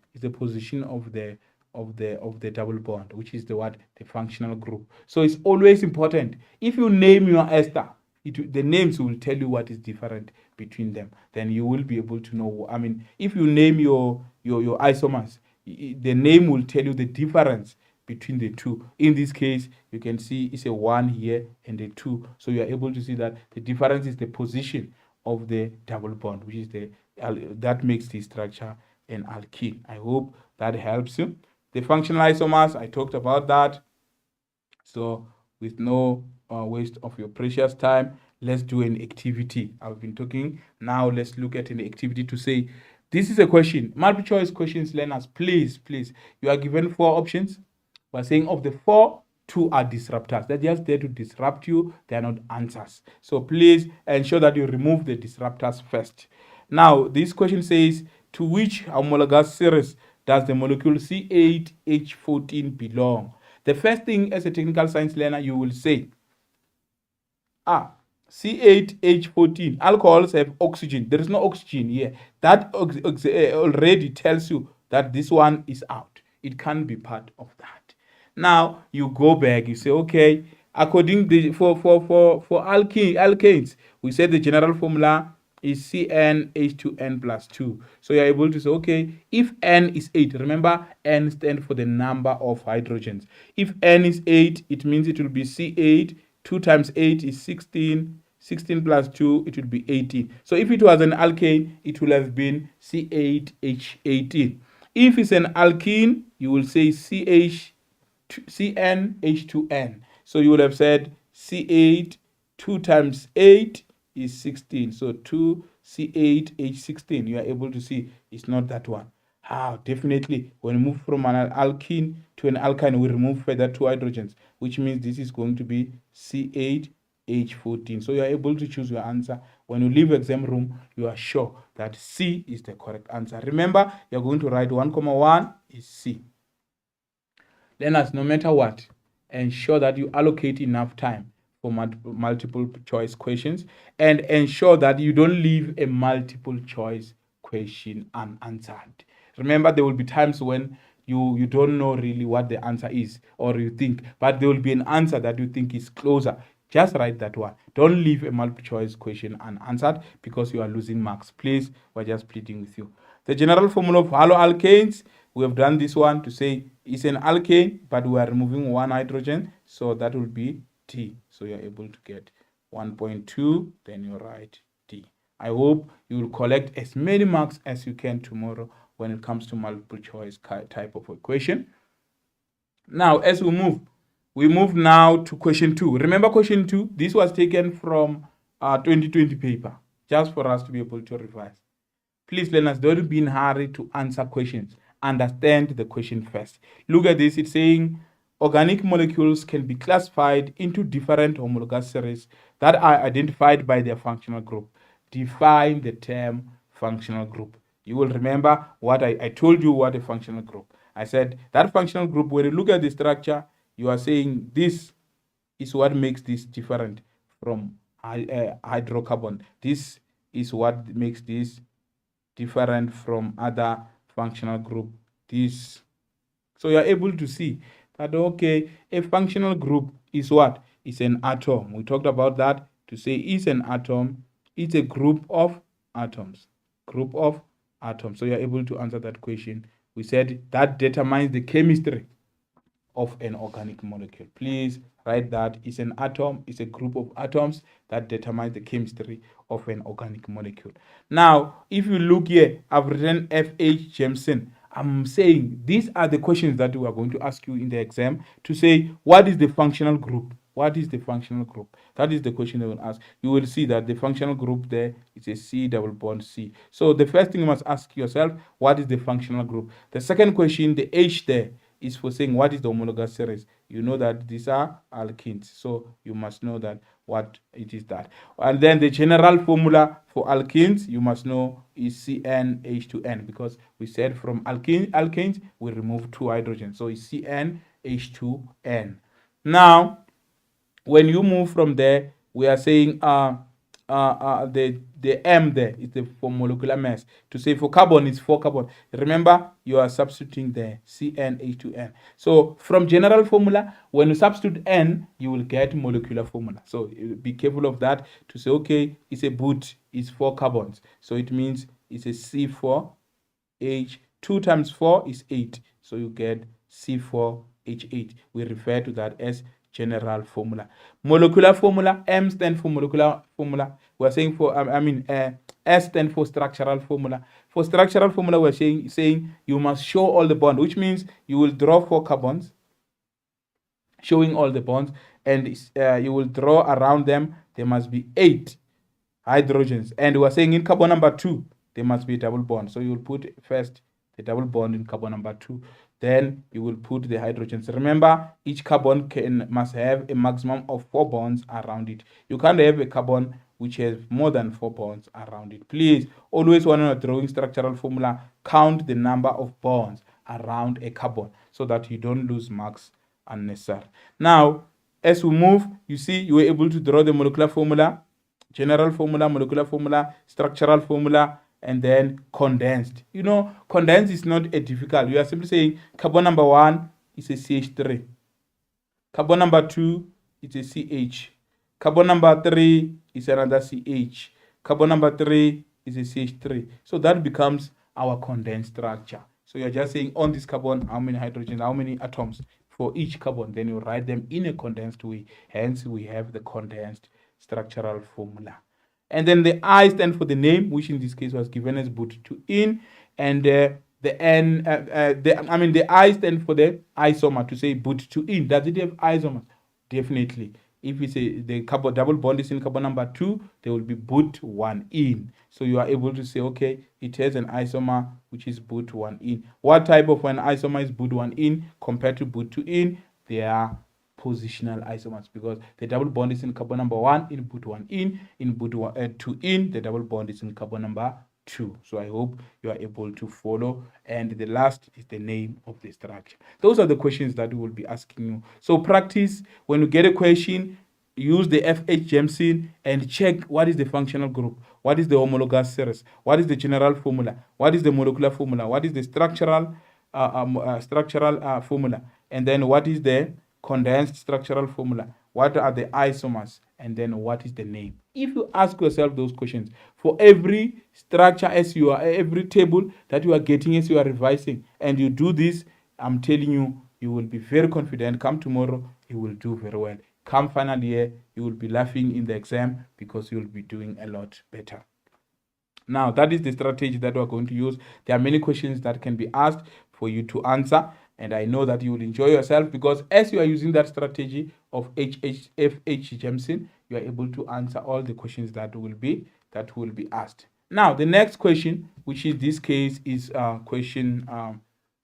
double bond, which is the functional group. So it's always important. If you name your ester, the names will tell you what is different between them. Then you will be able to know. I mean, if you name your isomers, the name will tell you the difference between the two. In this case, you can see it's a 1 here and a 2. So you are able to see that the difference is the position of the double bond, which is that makes the structure an alkene. I hope that helps you. The functional isomers, I talked about that. So with no waste of your precious time, let's do an activity. I've been talking. Now let's look at an activity to say, this is a question. Multiple choice questions, learners, please. You are given 4 options. We're saying of the 4, 2 are disruptors. They're just there to disrupt you. They are not answers. So please ensure that you remove the disruptors first. Now, this question says, to which homologous series does the molecule C8H14 belong? The first thing, as a technical science learner, you will say, C8H14, alcohols have oxygen. There is no oxygen here. That already tells you that this one is out. It can't be part of that. Now, you go back, you say, okay, according to for alkanes, we said the general formula is CnH2n plus 2. So you're able to say, okay, if N is 8, remember N stands for the number of hydrogens. If N is 8, it means it will be C8. 2 times 8 is 16. 16 plus 2, it will be 18. So if it was an alkane, it will have been C8H18. If it's an alkene, you will say CnH2n. So you would have said C8, 2 times 8 is 16. So 2C8H16. You are able to see it's not that one. Definitely, when we move from an alkene to an alkyne, we remove further 2 hydrogens, which means this is going to be C8H14. So you are able to choose your answer. When you leave exam room, you are sure that C is the correct answer. Remember, you're going to write 1,1 is C. Learners, no matter what, ensure that you allocate enough time for multiple choice questions, and ensure that you don't leave a multiple choice question unanswered. Remember, there will be times when you don't know really what the answer is, or you think, but there will be an answer that you think is closer. Just write that one. Don't leave a multiple choice question unanswered because you are losing marks. Please, we're just pleading with you. The general formula of haloalkanes, we have done this one to say it's an alkane, but we are removing 1 hydrogen, so that will be T. So you're able to get 1.2, then you write D. I hope you will collect as many marks as you can tomorrow when it comes to multiple choice type of equation. Now, as we move now to question 2. Remember question 2, this was taken from 2020 paper, just for us to be able to revise. Please, learners, don't be in a hurry to answer questions. Understand the question first. Look at this, it's saying organic molecules can be classified into different homologous series that are identified by their functional group. Define the term functional group. You will remember what I told you what a functional group. I said that functional group, when you look at the structure, you are saying this is what makes this different from hydrocarbon. This is what makes this different from other functional group. This. So you are able to see that, okay, a functional group is what? It's an atom. We talked about that to say it's an atom. It's a group of atoms. Group of atoms. So you're able to answer that question. We said that determines the chemistry of an organic molecule. Please write that. It's an atom. It's a group of atoms that determines the chemistry of an organic molecule. Now, if you look here, I've written F.H. Jameson. I'm saying these are the questions that we are going to ask you in the exam to say, what is the functional group? What is the functional group? That is the question they will ask. You will see that the functional group there is a C double bond C. So the first thing you must ask yourself, what is the functional group? The second question, the H there, is for saying what is the homologous series. You know that these are alkenes, so you must know that what it is that. And then the general formula for alkenes, you must know, is CnH2n, because we said from alkanes we remove 2 hydrogens, so it's CnH2n. Now, when you move from there, we are saying the M there is the for molecular mass. To say for carbon is 4 carbon. Remember, you are substituting the CnH2n. So from general formula, when you substitute N, you will get molecular formula. So be careful of that. To say, okay, it's a boot, it's 4 carbons. So it means it's a C4H. 2 times 4 is 8. So you get C4H8. We refer to that as general formula. Molecular formula, M stands for molecular formula. We're saying for, S stands for structural formula. For structural formula, we're saying you must show all the bonds, which means you will draw 4 carbons, showing all the bonds, and you will draw around them, there must be 8 hydrogens. And we're saying in carbon number 2, there must be a double bond. So you will put first the double bond in carbon number 2. Then you will put the hydrogens. Remember, each carbon must have a maximum of 4 bonds around it. You can't have a carbon which has more than 4 bonds around it. Please, always when you're drawing structural formula, count the number of bonds around a carbon so that you don't lose marks unnecessarily. Now, as we move, you see you were able to draw the molecular formula, general formula, molecular formula, structural formula, and then condensed. You know, condensed is not a difficult. You are simply saying carbon number 1 is a CH3. Carbon number 2 is a CH. Carbon number 3 is another CH. Carbon number 3 is a CH3. So that becomes our condensed structure. So you're just saying on this carbon, how many hydrogens, how many atoms for each carbon. Then you write them in a condensed way. Hence, we have the condensed structural formula. And then the I stand for the name, which in this case was given as but2-in, and the N, the I stand for the isomer, to say but2-in. Does it have isomers? Definitely. If we say the carbon double bond is in carbon number 2, there will be but1-in. So you are able to say, okay, it has an isomer which is but1-in. What type of an isomer is but1-in compared to but2-in? They are positional isomers, because the double bond is in carbon number 1 in but1-in, in but2-in, the double bond is in carbon number 2. So I hope you are able to follow. And the last is the name of the structure. Those are the questions that we will be asking you. So practice, when you get a question, use the FH Jemsin and check what is the functional group, what is the homologous series, what is the general formula, what is the molecular formula, what is the structural formula, and then what is the condensed structural formula, what are the isomers, and then what is the name. If you ask yourself those questions for every structure, as you are, every table that you are getting as you are revising, and you do this, I'm telling you, you will be very confident. Come tomorrow, you will do very well. Come final year, you will be laughing in the exam because you will be doing a lot better. Now, that is the strategy that we're going to use. There are many questions that can be asked for you to answer, and I know that you will enjoy yourself, because as you are using that strategy of FH Jemsin, you are able to answer all the questions that will be asked. Now, the next question, which in this case is question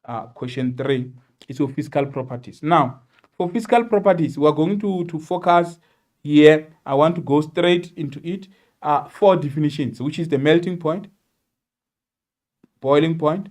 3, is for physical properties. Now, for physical properties, we are going to focus here. I want to go straight into it. 4 definitions, which is the melting point, boiling point,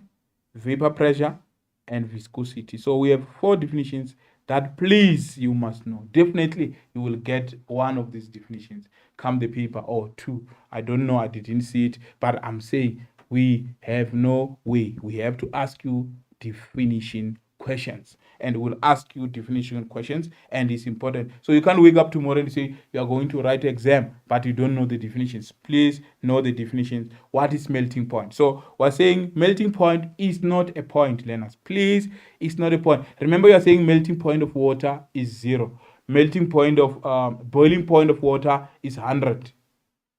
vapor pressure, and viscosity. So we have 4 definitions that, please, you must know. Definitely you will get one of these definitions come the paper, or 2. I don't know, I didn't see it, but I'm saying we have no way. We have to ask you definition questions, and we'll ask you definition questions, and it's important. So you can't wake up tomorrow and say you are going to write exam, but you don't know the definitions. Please know the definitions. What is melting point? So we're saying melting point is not a point, learners. Please, it's not a point. Remember, you are saying melting point of water is 0. Melting point of boiling point of water is 100.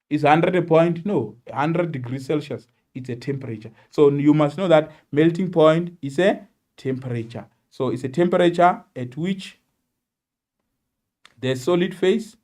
Is 100 a point? No, 100 degrees Celsius. It's a temperature. So you must know that melting point is a temperature. So it's a temperature at which the solid phase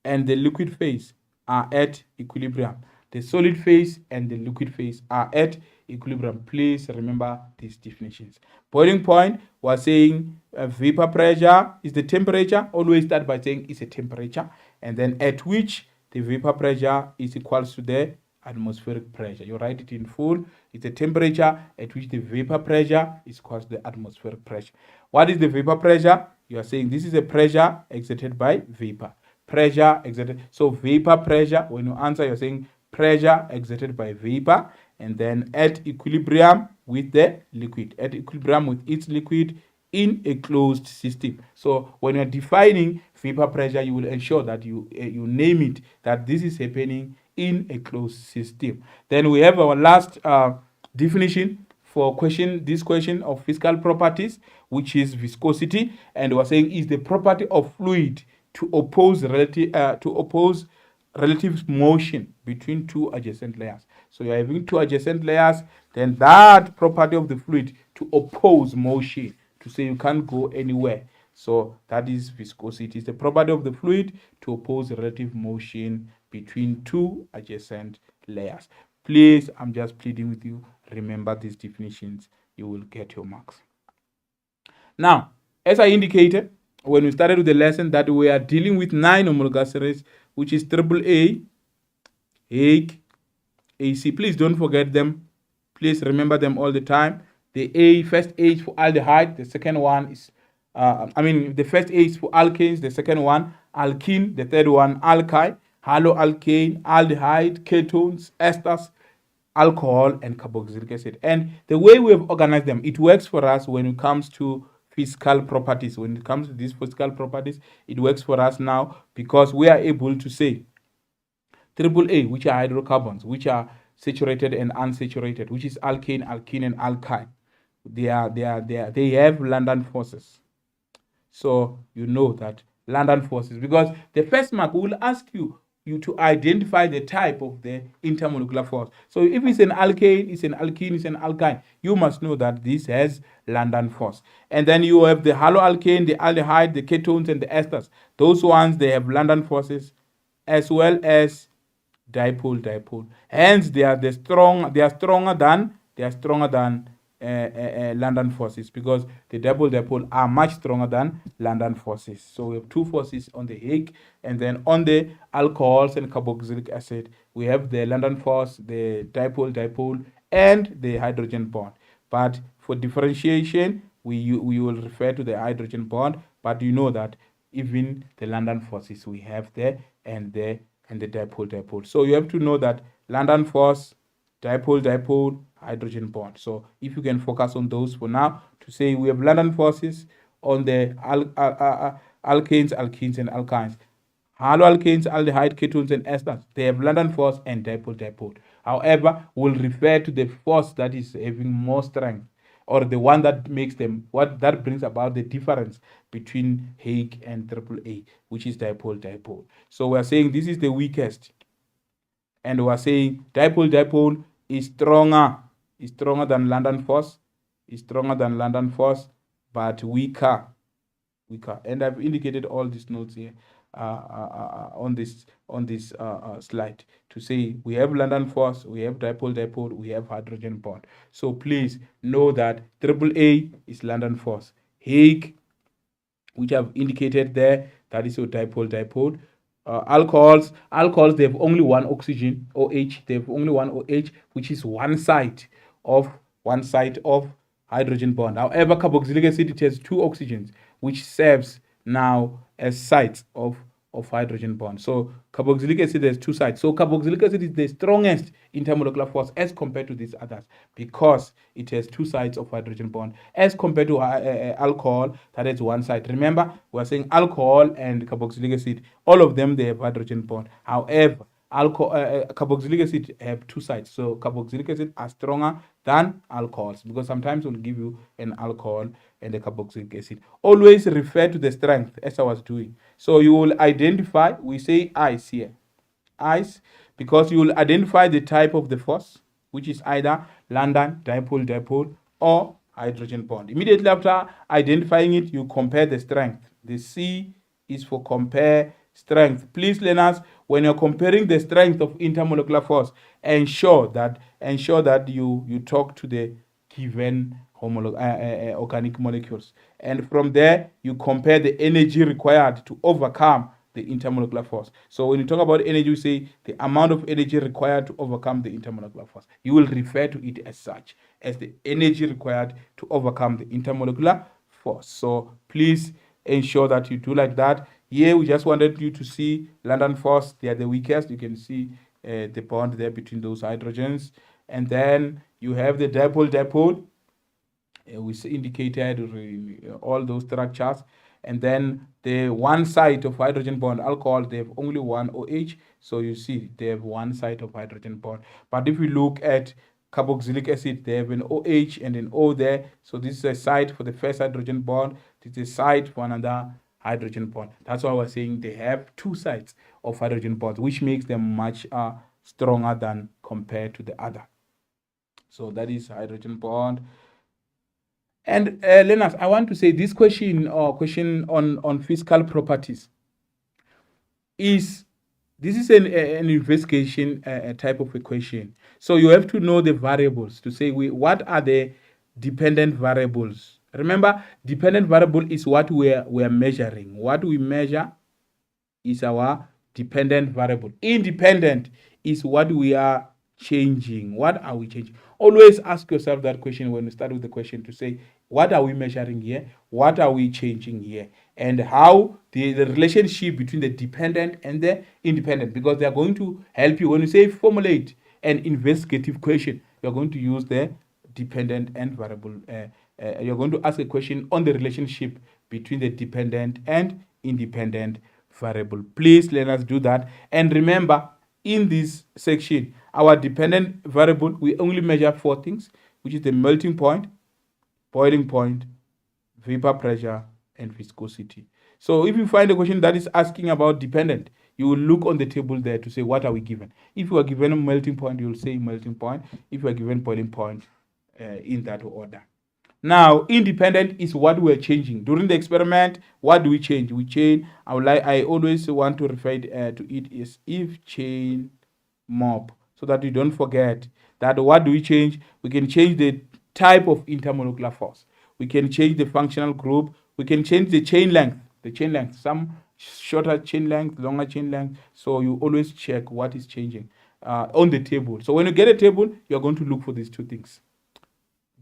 and the liquid phase are at equilibrium. the solid phase and the liquid phase are at equilibrium. Please remember these definitions. Boiling point, we're saying vapor pressure is the temperature. Always start by saying it's a temperature, and then at which the vapor pressure is equals to the atmospheric pressure. You write it in full. It's a temperature at which the vapor pressure is equals to the atmospheric pressure. What is the vapor pressure? You are saying this is a pressure exerted by vapor. Pressure exerted. So vapor pressure, when you answer, you're saying pressure exerted by vapor, and then at equilibrium with the liquid. At equilibrium with its liquid in a closed system. So when you're defining vapor pressure, you will ensure that you name it, that this is happening in a closed system. Then we have our last definition for this question of physical properties, which is viscosity, and we're saying is the property of fluid to oppose relative motion between two adjacent layers. So you're having two adjacent layers, then that property of the fluid to oppose motion, to say you can't go anywhere. So that is viscosity. It's the property of the fluid to oppose relative motion between two adjacent layers. Please, I'm just pleading with you, remember these definitions. You will get your marks. Now, as I indicated when we started with the lesson, that we are dealing with 9 homologous series, which is AAA, Hague, AC. Please don't forget them. Please remember them all the time. The first A is for aldehyde. The second one is, the first A is for alkanes. The second one, alkene. The third one, alkyne, haloalkane, aldehyde, ketones, esters, alcohol, and carboxylic acid. And the way we have organized them, it works for us when it comes to physical properties. When it comes to these physical properties, it works for us now because we are able to say AAA, which are hydrocarbons, which are saturated and unsaturated, which is alkane, alkene, and alkyne. They have London forces. So you know that London forces, because the first mark will ask you to identify the type of the intermolecular force. So if it's an alkane, it's an alkene, it's an alkyne, you must know that this has London force. And then you have the haloalkane, the aldehyde, the ketones, and the esters. Those ones, they have London forces as well as dipole. Hence, they are stronger than London forces, because the dipole are much stronger than London forces. So we have two forces on the Hague, and then on the alcohols and carboxylic acid, we have the London force, the dipole, and the hydrogen bond. But for differentiation, we will refer to the hydrogen bond, but you know that even the London forces we have there, and the dipole. So you have to know that London force, dipole, hydrogen bond. So if you can focus on those for now, to say we have London forces on the alkanes, alkenes, and alkynes. Haloalkanes, aldehyde, ketones, and esters, they have London force and dipole. However, we'll refer to the force that is having more strength, or the one that makes them, that brings about the difference between Hague and AAA, which is dipole. So we're saying this is the weakest, and we're saying dipole is stronger than London force, but weaker. And I've indicated all these notes here on this slide to say we have London force, we have dipole, we have hydrogen bond. So please know that AAA is London force. Hague, which I've indicated there, that is your dipole. Alcohols, they have only one oxygen, OH. They have only one OH, which is one side of hydrogen bond. However, carboxylic acid, it has two oxygens, which serves now as sites of hydrogen bond. So carboxylic acid has two sides. So carboxylic acid is the strongest intermolecular force as compared to these others, because it has two sides of hydrogen bond, as compared to alcohol that has one side. Remember, we're saying alcohol and carboxylic acid, all of them, they have hydrogen bond. However, carboxylic acid have two sides. So carboxylic acid are stronger than alcohols, because sometimes we'll give you an alcohol and a carboxylic acid. Always refer to the strength, as I was doing. So you will identify, we say ice here, ice, because you will identify the type of the force, which is either London, dipole, or hydrogen bond. Immediately after identifying it, you compare the strength. The C is for compare strength. Please, learners, when you're comparing the strength of intermolecular force, ensure that you talk to the given organic molecules, and from there you compare the energy required to overcome the intermolecular force. So when you talk about energy, you say the amount of energy required to overcome the intermolecular force. You will refer to it as such, as the energy required to overcome the intermolecular force. So please ensure that you do like that. Here we just wanted you to see London force. They are the weakest. You can see the bond there between those hydrogens. And then you have the dipole. We indicated all those structures. And then the one side of hydrogen bond alcohol, they have only one OH. So you see they have one side of hydrogen bond. But if we look at carboxylic acid, they have an OH and an O there. So this is a site for the first hydrogen bond. This is a site for another hydrogen bond. That's why we're saying they have two sides of hydrogen bonds, which makes them much stronger than compared to the other. So that is hydrogen bond. And learners, I want to say this question on physical properties is an investigation type of equation. So you have to know the variables to say what are the dependent variables. Remember, dependent variable is what we are measuring. What we measure is our dependent variable. Independent is what we are changing. What are we changing? Always ask yourself that question when you start with the question, to say, what are we measuring here? What are we changing here? And how the relationship between the dependent and the independent, because they are going to help you when you say formulate an investigative question. You're going to use the dependent and variable. You're going to ask a question on the relationship between the dependent and independent variable. Please let us do that. And remember, in this section, our dependent variable, we only measure 4 things, which is the melting point, boiling point, vapor pressure, and viscosity. So if you find a question that is asking about dependent, you will look on the table there to say, what are we given? If you are given a melting point, you will say melting point. If you are given boiling point, in that order. Now, independent is what we're changing. During the experiment, what do we change? We change, I always want to refer to it as if chain mob, so that you don't forget that what do we change? We can change the type of intermolecular force. We can change the functional group. We can change the chain length. Some shorter chain length, longer chain length. So you always check what is changing on the table. So when you get a table, you're going to look for these 2 things: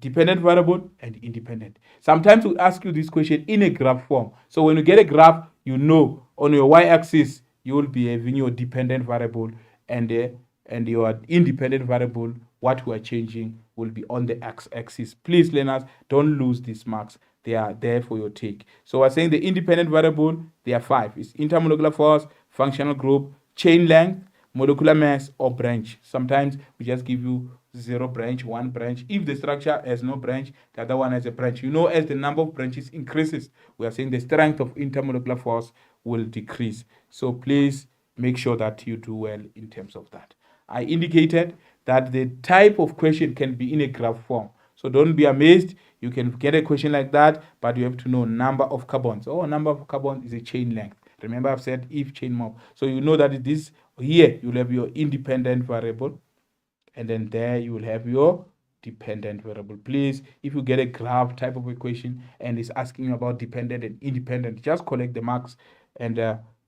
dependent variable and independent. Sometimes we ask you this question in a graph form. So when you get a graph, you know on your y-axis you will be having your dependent variable, and your independent variable, what we are changing, will be on the x-axis. Please, learners, don't lose these marks. They are there for your take. So we're saying the independent variable, there are 5. It's intermolecular force, functional group, chain length, molecular mass, or branch. Sometimes we just give you 0 branch, 1 branch. If the structure has no branch, the other one has a branch. You know, as the number of branches increases, we are saying the strength of intermolecular force will decrease. So please make sure that you do well in terms of that. I indicated that the type of question can be in a graph form. So don't be amazed. You can get a question like that, but you have to know number of carbons. Number of carbons is a chain length. Remember, I've said if chain mob. So you know that this here you'll have your independent variable, and then there you will have your dependent variable. Please, if you get a graph type of equation and it's asking you about dependent and independent, just collect the marks and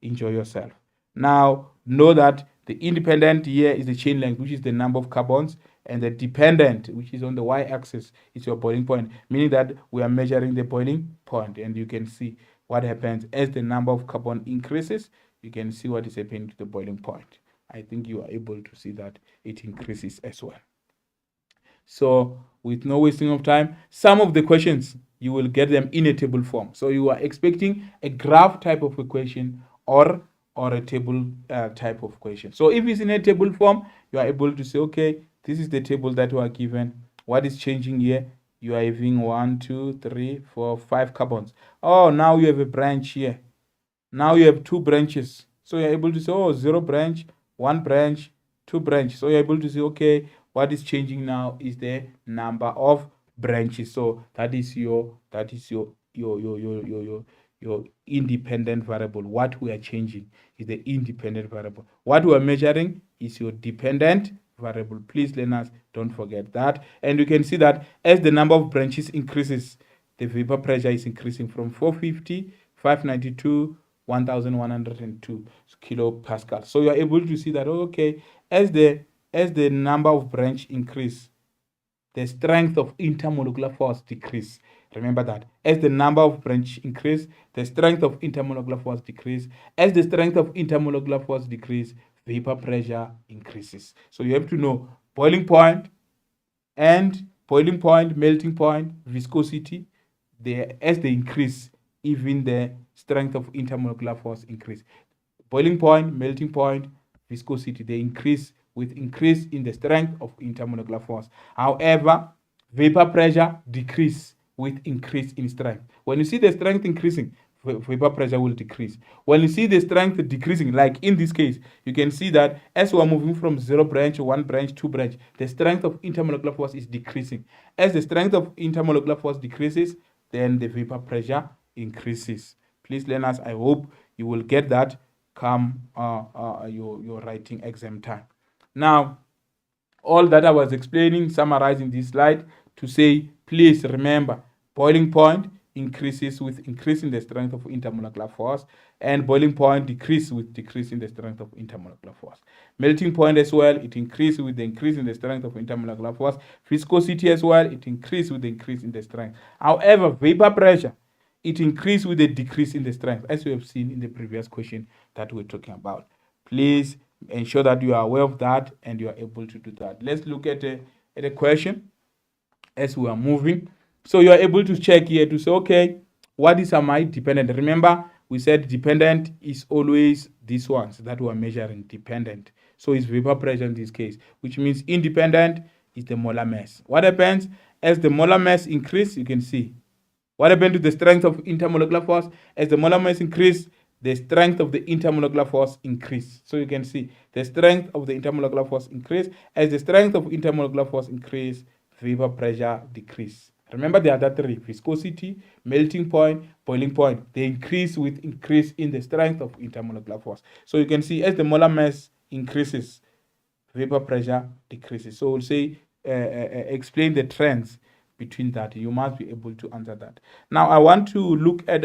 enjoy yourself. Now, know that the independent here is the chain length, which is the number of carbons, and the dependent, which is on the y-axis, is your boiling point, meaning that we are measuring the boiling point, and you can see what happens as the number of carbon increases. You can see what is happening to the boiling point. I think you are able to see that it increases as well. So with no wasting of time, some of the questions, you will get them in a table form. So you are expecting a graph type of equation or a table type of question. So if it's in a table form, you are able to say, okay, this is the table that we are given. What is changing here? You are having 1, 2, 3, 4, 5 carbons. Now you have a branch here. Now you have 2 branches. So you're able to say, 0 branch, 1 branch, 2 branch. So you're able to say, okay, what is changing now is the number of branches. So that is your your independent variable. What we are changing is the independent variable. What we are measuring is your dependent variable. Please, learners, don't forget that. And you can see that as the number of branches increases, the vapor pressure is increasing from 450, 592, 1102 kilopascal. So you are able to see that, okay, as the number of branch increase, the strength of intermolecular force decrease. Remember that. As the number of branch increase, the strength of intermolecular force decrease. As the strength of intermolecular force decrease, vapor pressure increases. So you have to know boiling point, melting point, viscosity. As they increase, even the strength of intermolecular force increase. Boiling point, melting point, viscosity, they increase with increase in the strength of intermolecular force. However, vapor pressure decrease with increase in strength. When you see the strength increasing, vapor pressure will decrease. When you see the strength decreasing, like in this case, you can see that as we are moving from 0 branch, 1 branch, 2 branch, the strength of intermolecular force is decreasing. As the strength of intermolecular force decreases, then the vapor pressure increases. Please, learners, I hope you will get that come your writing exam time. Now, all that I was explaining, summarizing this slide to say, please remember, boiling point increases with increasing the strength of intermolecular force, and boiling point decreases with decreasing the strength of intermolecular force. Melting point as well, it increases with the increase in the strength of intermolecular force. Viscosity as well, it increases with the increase in the strength. However, vapor pressure, it increases with the decrease in the strength, as we have seen in the previous question that we're talking about. Please ensure that you are aware of that and you are able to do that. Let's look at a question as we are moving. So you are able to check here to say, okay, what is my dependent? Remember, we said dependent is always these ones that we are measuring, dependent. So it's vapor pressure in this case, which means independent is the molar mass. What happens as the molar mass increase? You can see what happened to the strength of intermolecular force. As the molar mass increase, the strength of the intermolecular force increase. So you can see the strength of the intermolecular force increase. As the strength of intermolecular force increase, vapor pressure decrease. Remember the other three: viscosity, melting point, boiling point. They increase with increase in the strength of intermolecular force. So you can see as the molar mass increases, vapor pressure decreases. So we'll say explain the trends between that. You must be able to answer that. Now I want to look at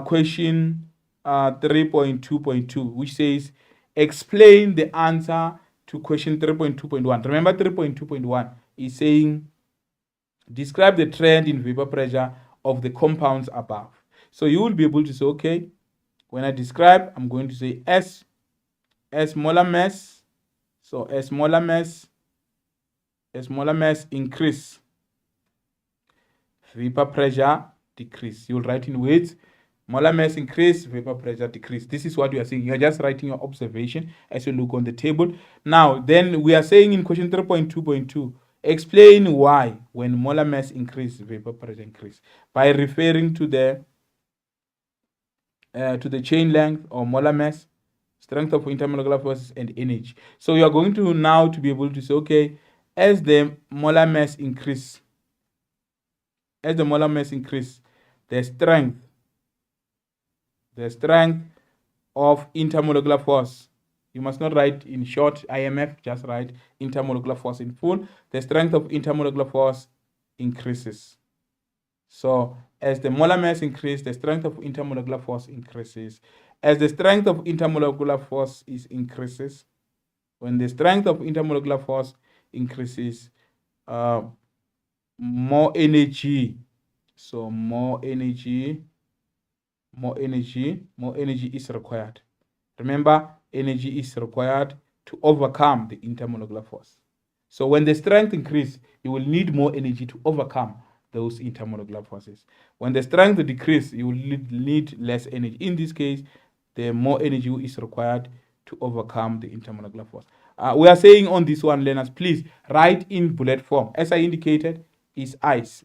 question 3.2.2, which says explain the answer to question 3.2.1. Remember 3.2.1 is saying describe the trend in vapor pressure of the compounds above. So you will be able to say, okay, when I describe, I'm going to say S molar mass. So as molar mass increase, vapor pressure decrease. You'll write in words: molar mass increase, vapor pressure decrease. This is what you are saying. You are just writing your observation as you look on the table. Now, then we are saying in question 3.2.2, explain why when molar mass increase, vapor pressure increase, by referring to the chain length or molar mass, strength of intermolecular forces, and energy. So you are going to now to be able to say, okay, as the molar mass increase, the strength of intermolecular force, you must not write in short IMF, just write intermolecular force in full. The strength of intermolecular force increases. So as the molar mass increases, the strength of intermolecular force increases. As the strength of intermolecular force increases, when the strength of intermolecular force increases, more energy. So more energy is required. Remember, energy is required to overcome the intermolecular force. So when the strength increases, you will need more energy to overcome those intermolecular forces. When the strength decreases, you will need less energy. In this case, the more energy is required to overcome the intermolecular force. We are saying on this one, learners, please write in bullet form. As I indicated, is ice.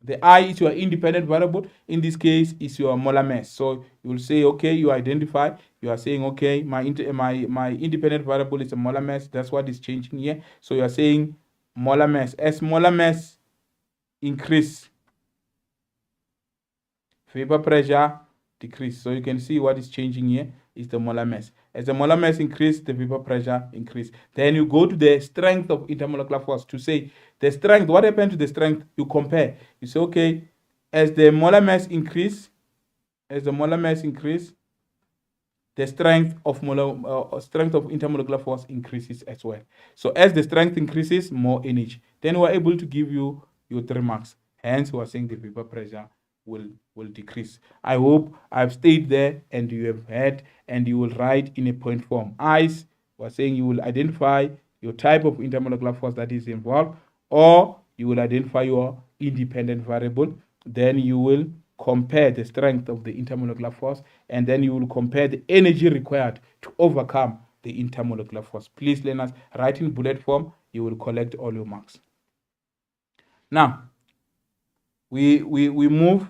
The I is your independent variable. In this case, is your molar mass. So you will say, okay, you identify. You are saying, okay, my independent variable is a molar mass. That's what is changing here. So you are saying molar mass. As molar mass increase, vapor pressure decrease. So you can see what is changing here is the molar mass. As the molar mass increase, the vapor pressure increase. Then you go to the strength of intermolecular force to say the strength. What happened to the strength? You compare. You say, okay, as the molar mass increase, the strength of intermolecular force increases as well. So as the strength increases, more energy. Then we're able to give you your 3 marks. Hence, we're saying the vapor pressure will decrease. I hope I've stayed there and you have heard, and you will write in a point form. Ice, we're saying you will identify your type of intermolecular force that is involved, or you will identify your independent variable. Then you will compare the strength of the intermolecular force, and then you will compare the energy required to overcome the intermolecular force. Please, learners, write in bullet form. You will collect all your marks. Now, we move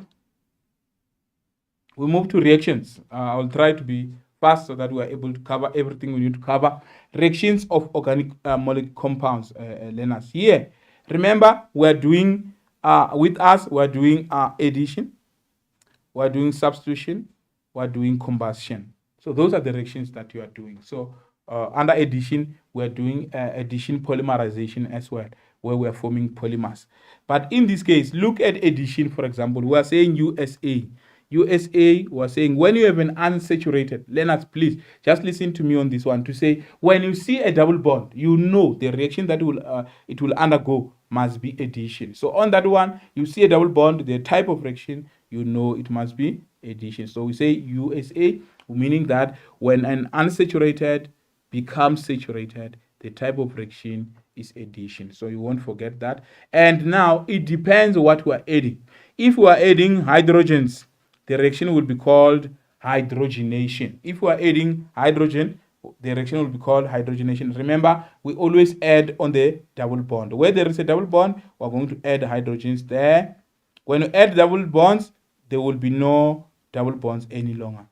to reactions. I'll try to be fast so that we are able to cover everything we need to cover. Reactions of organic molecular compounds, learners. Here, remember, we're doing we're doing addition, we're doing substitution, we're doing combustion. So those are the reactions that you are doing. So under addition, we're doing addition polymerization as well, where we're forming polymers. But in this case, look at addition, for example. We're saying USA. We're saying when you have an unsaturated, learners, please just listen to me on this one to say when you see a double bond, you know the reaction that it will undergo must be addition. So on that one, you see a double bond, the type of reaction, you know it must be addition. So we say USA, meaning that when an unsaturated becomes saturated, the type of reaction is addition. So you won't forget that. And now it depends on what we are adding. If we are adding hydrogens, the reaction will be called hydrogenation. If we are adding hydrogen, the reaction will be called hydrogenation. Remember, we always add on the double bond. Where there is a double bond, we're going to add hydrogens there. When you add double bonds, there will be no double bonds any longer.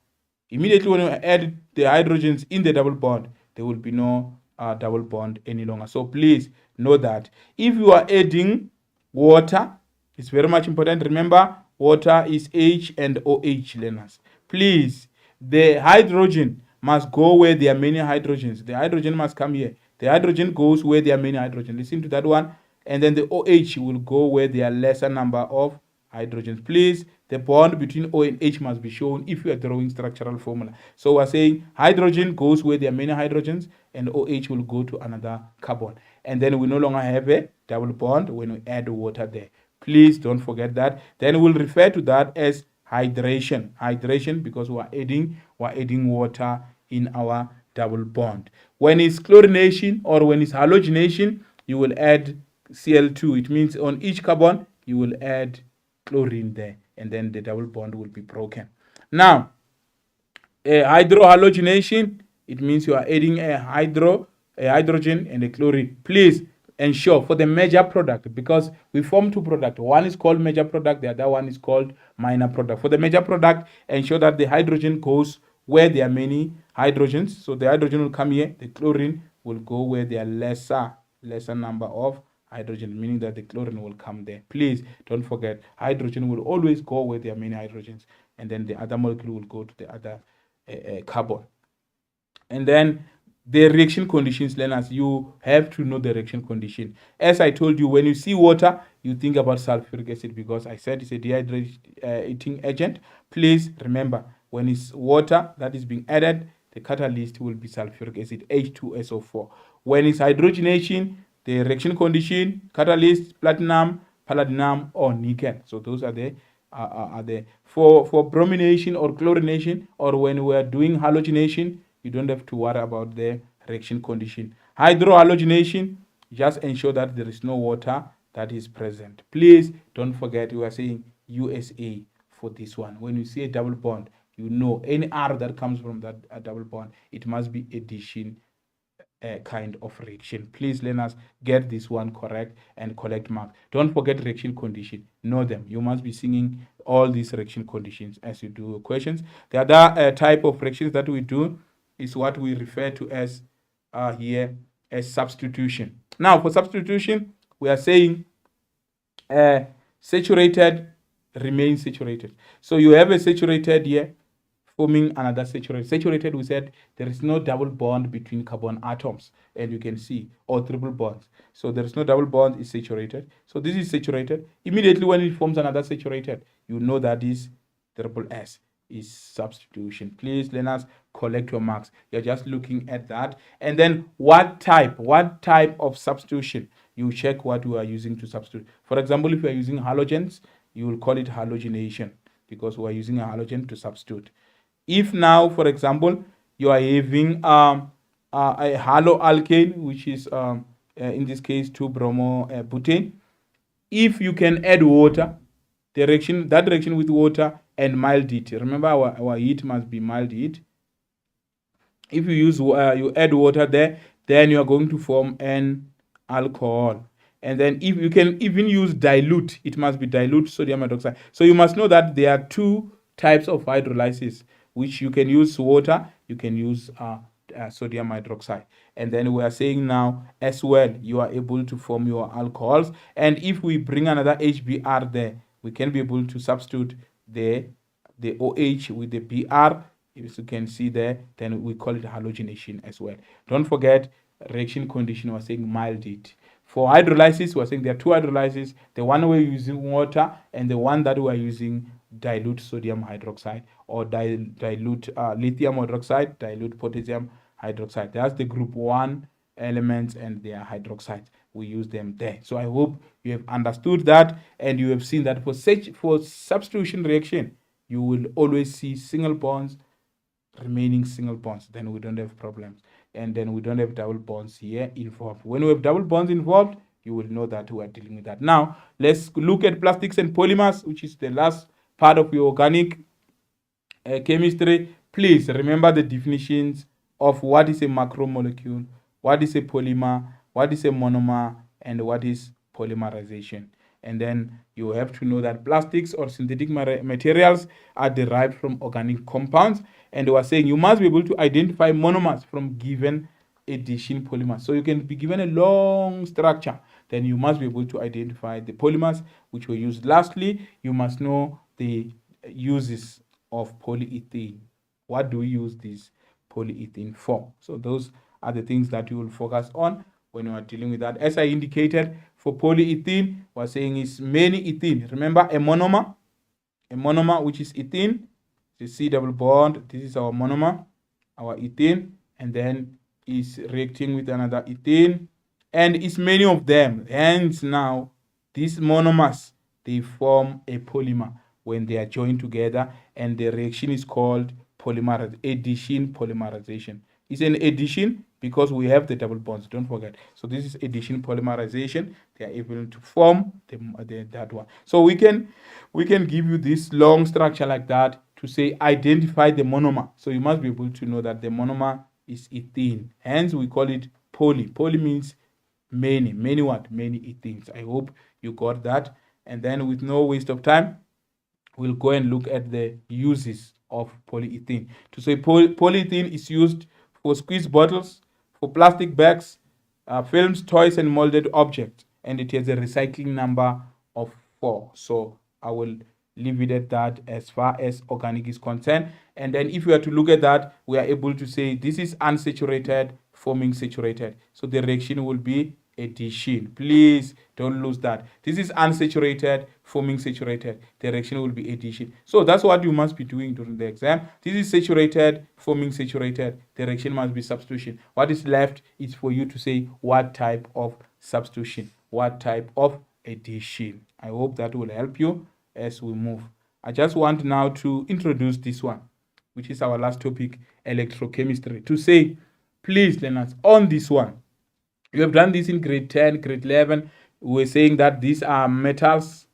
Immediately when you add the hydrogens in the double bond, there will be no double bond any longer. So please know that. If you are adding water, it's very much important. Remember, water is H and OH, learners. Please, the hydrogen must go where there are many hydrogens. The hydrogen must come here. The hydrogen goes where there are many hydrogens. Listen to that one. And then the OH will go where there are lesser number of hydrogens. Please, the bond between O and H must be shown if you are drawing structural formula. So we're saying hydrogen goes where there are many hydrogens, and OH will go to another carbon. And then we no longer have a double bond when we add water there. Please don't forget that. Then we'll refer to that as hydration. Hydration, because we're adding water in our double bond. When it's chlorination or when it's halogenation, you will add Cl2. It means on each carbon, you will add chlorine there, and then the double bond will be broken. Now, hydrohalogenation, it means you are adding a hydrogen and a chlorine. Please ensure for the major product, because we form two products. One is called major product, the other one is called minor product. For the major product, ensure that the hydrogen goes where there are many hydrogens. So the hydrogen will come here, the chlorine will go where there are lesser number of hydrogen, meaning that the chlorine will come there. Please don't forget, hydrogen will always go where there are many hydrogens, and then the other molecule will go to the other carbon. And then the reaction conditions, learners, you have to know the reaction condition. As I told you, when you see water, you think about sulfuric acid, because I said it's a dehydrating agent. Please remember, when it's water that is being added, the catalyst will be sulfuric acid, H2SO4. When it's hydrogenation, the reaction condition, catalyst, platinum, palladium, or nickel. So those are the for bromination or chlorination, or when we are doing halogenation, you don't have to worry about the reaction condition. Hydrohalogenation, just ensure that there is no water that is present. Please don't forget, we are saying USA for this one. When you see a double bond, you know any R that comes from that double bond, it must be addition kind of reaction. Please, learners, get this one correct and collect marks. Don't forget reaction condition. Know them. You must be singing all these reaction conditions as you do questions. The other type of reactions that we do is what we refer to as here as substitution. Now, for substitution, we are saying saturated remain saturated. So you have a saturated here forming another saturated. Saturated, we said there is no double bond between carbon atoms, and you can see, or triple bonds. So there is no double bond, is saturated. So this is saturated. Immediately when it forms another saturated, you know that is triple S, is substitution. Please, learners, collect your marks. You're just looking at that. And then what type of substitution? You check what you are using to substitute. For example, if you are using halogens, you will call it halogenation, because we are using a halogen to substitute. If now, for example, you are having a haloalkane, which is in this case 2-bromobutane, if you can add water, that reaction with water and mild heat. Remember, our heat must be mild heat. If you use you add water there, then you are going to form an alcohol. And then if you can even use dilute, it must be dilute sodium hydroxide. So you must know that there are two types of hydrolysis, which you can use water, you can use sodium hydroxide. And then we are saying now as well, you are able to form your alcohols. And if we bring another HBr there, we can be able to substitute the OH with the Br. As you can see there, then we call it halogenation as well. Don't forget, reaction condition, we're saying mild heat. For hydrolysis, we're saying there are two hydrolysis, the one we're using water and the one that we're using dilute sodium hydroxide, or dilute lithium hydroxide, dilute potassium hydroxide. That's the group 1 elements and their hydroxides. We use them there. So I hope you have understood that, and you have seen that for substitution reaction, you will always see single bonds remaining single bonds. Then we don't have problems, and then we don't have double bonds here involved. When we have double bonds involved, you will know that we are dealing with that. Now let's look at plastics and polymers, which is the last part of your organic chemistry. Please remember the definitions of what is a macromolecule, what is a polymer, what is a monomer, and what is polymerization. And then you have to know that plastics or synthetic materials are derived from organic compounds. And we are saying you must be able to identify monomers from given addition polymers. So you can be given a long structure, then you must be able to identify the polymers which were used. Lastly, you must know the uses of polyethylene. What do we use this polyethylene for? So those are the things that you will focus on when you are dealing with that. As I indicated, for polyethylene, we're saying is many ethene. Remember a monomer which is ethene, the C double bond, this is our monomer, our ethene, and then is reacting with another ethene, and it's many of them. Hence now these monomers, they form a polymer when they are joined together, and the reaction is called addition polymerization. It's an addition because we have the double bonds, don't forget. So this is addition polymerization. They are able to form that one. So we can give you this long structure like that to say identify the monomer. So you must be able to know that the monomer is ethene. Hence we call it poly. Poly means many what? Many ethenes. I hope you got that. And then with no waste of time, we'll go and look at the uses of polyethylene. To say polyethylene is used for squeeze bottles, for plastic bags, films, toys, and molded objects, and it has a recycling number of 4. So I will leave it at that as far as organic is concerned. And then if we are to look at that, we are able to say this is unsaturated forming saturated. So the reaction will be addition. Please don't lose that. This is unsaturated forming saturated. The reaction will be addition. So that's what you must be doing during the exam. This is saturated forming saturated. The reaction must be substitution. What is left is for you to say what type of substitution, what type of addition. I hope that will help you as we move. I just want now to introduce this one, which is our last topic, electrochemistry. To say, please learners, on this one, you have done this in grade 10, grade 11. We're saying that these are metals,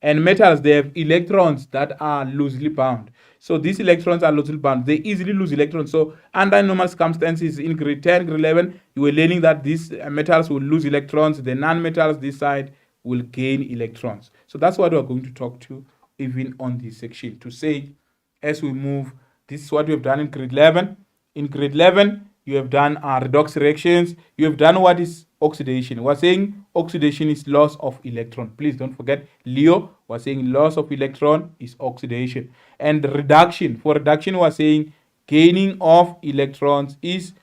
and metals, they have electrons that are loosely bound. So these electrons are loosely bound. They easily lose electrons. So under normal circumstances in grade 10, grade 11, you were learning that these metals will lose electrons. The non-metals this side will gain electrons. So that's what we're going to talk to even on this section. To say, as we move, this is what we have done in grade 11. In grade 11, you have done redox reactions, you have done what is oxidation. We're saying oxidation is loss of electron. Please don't forget Leo. We're saying loss of electron is oxidation. And reduction, for reduction, we're saying gaining of electrons is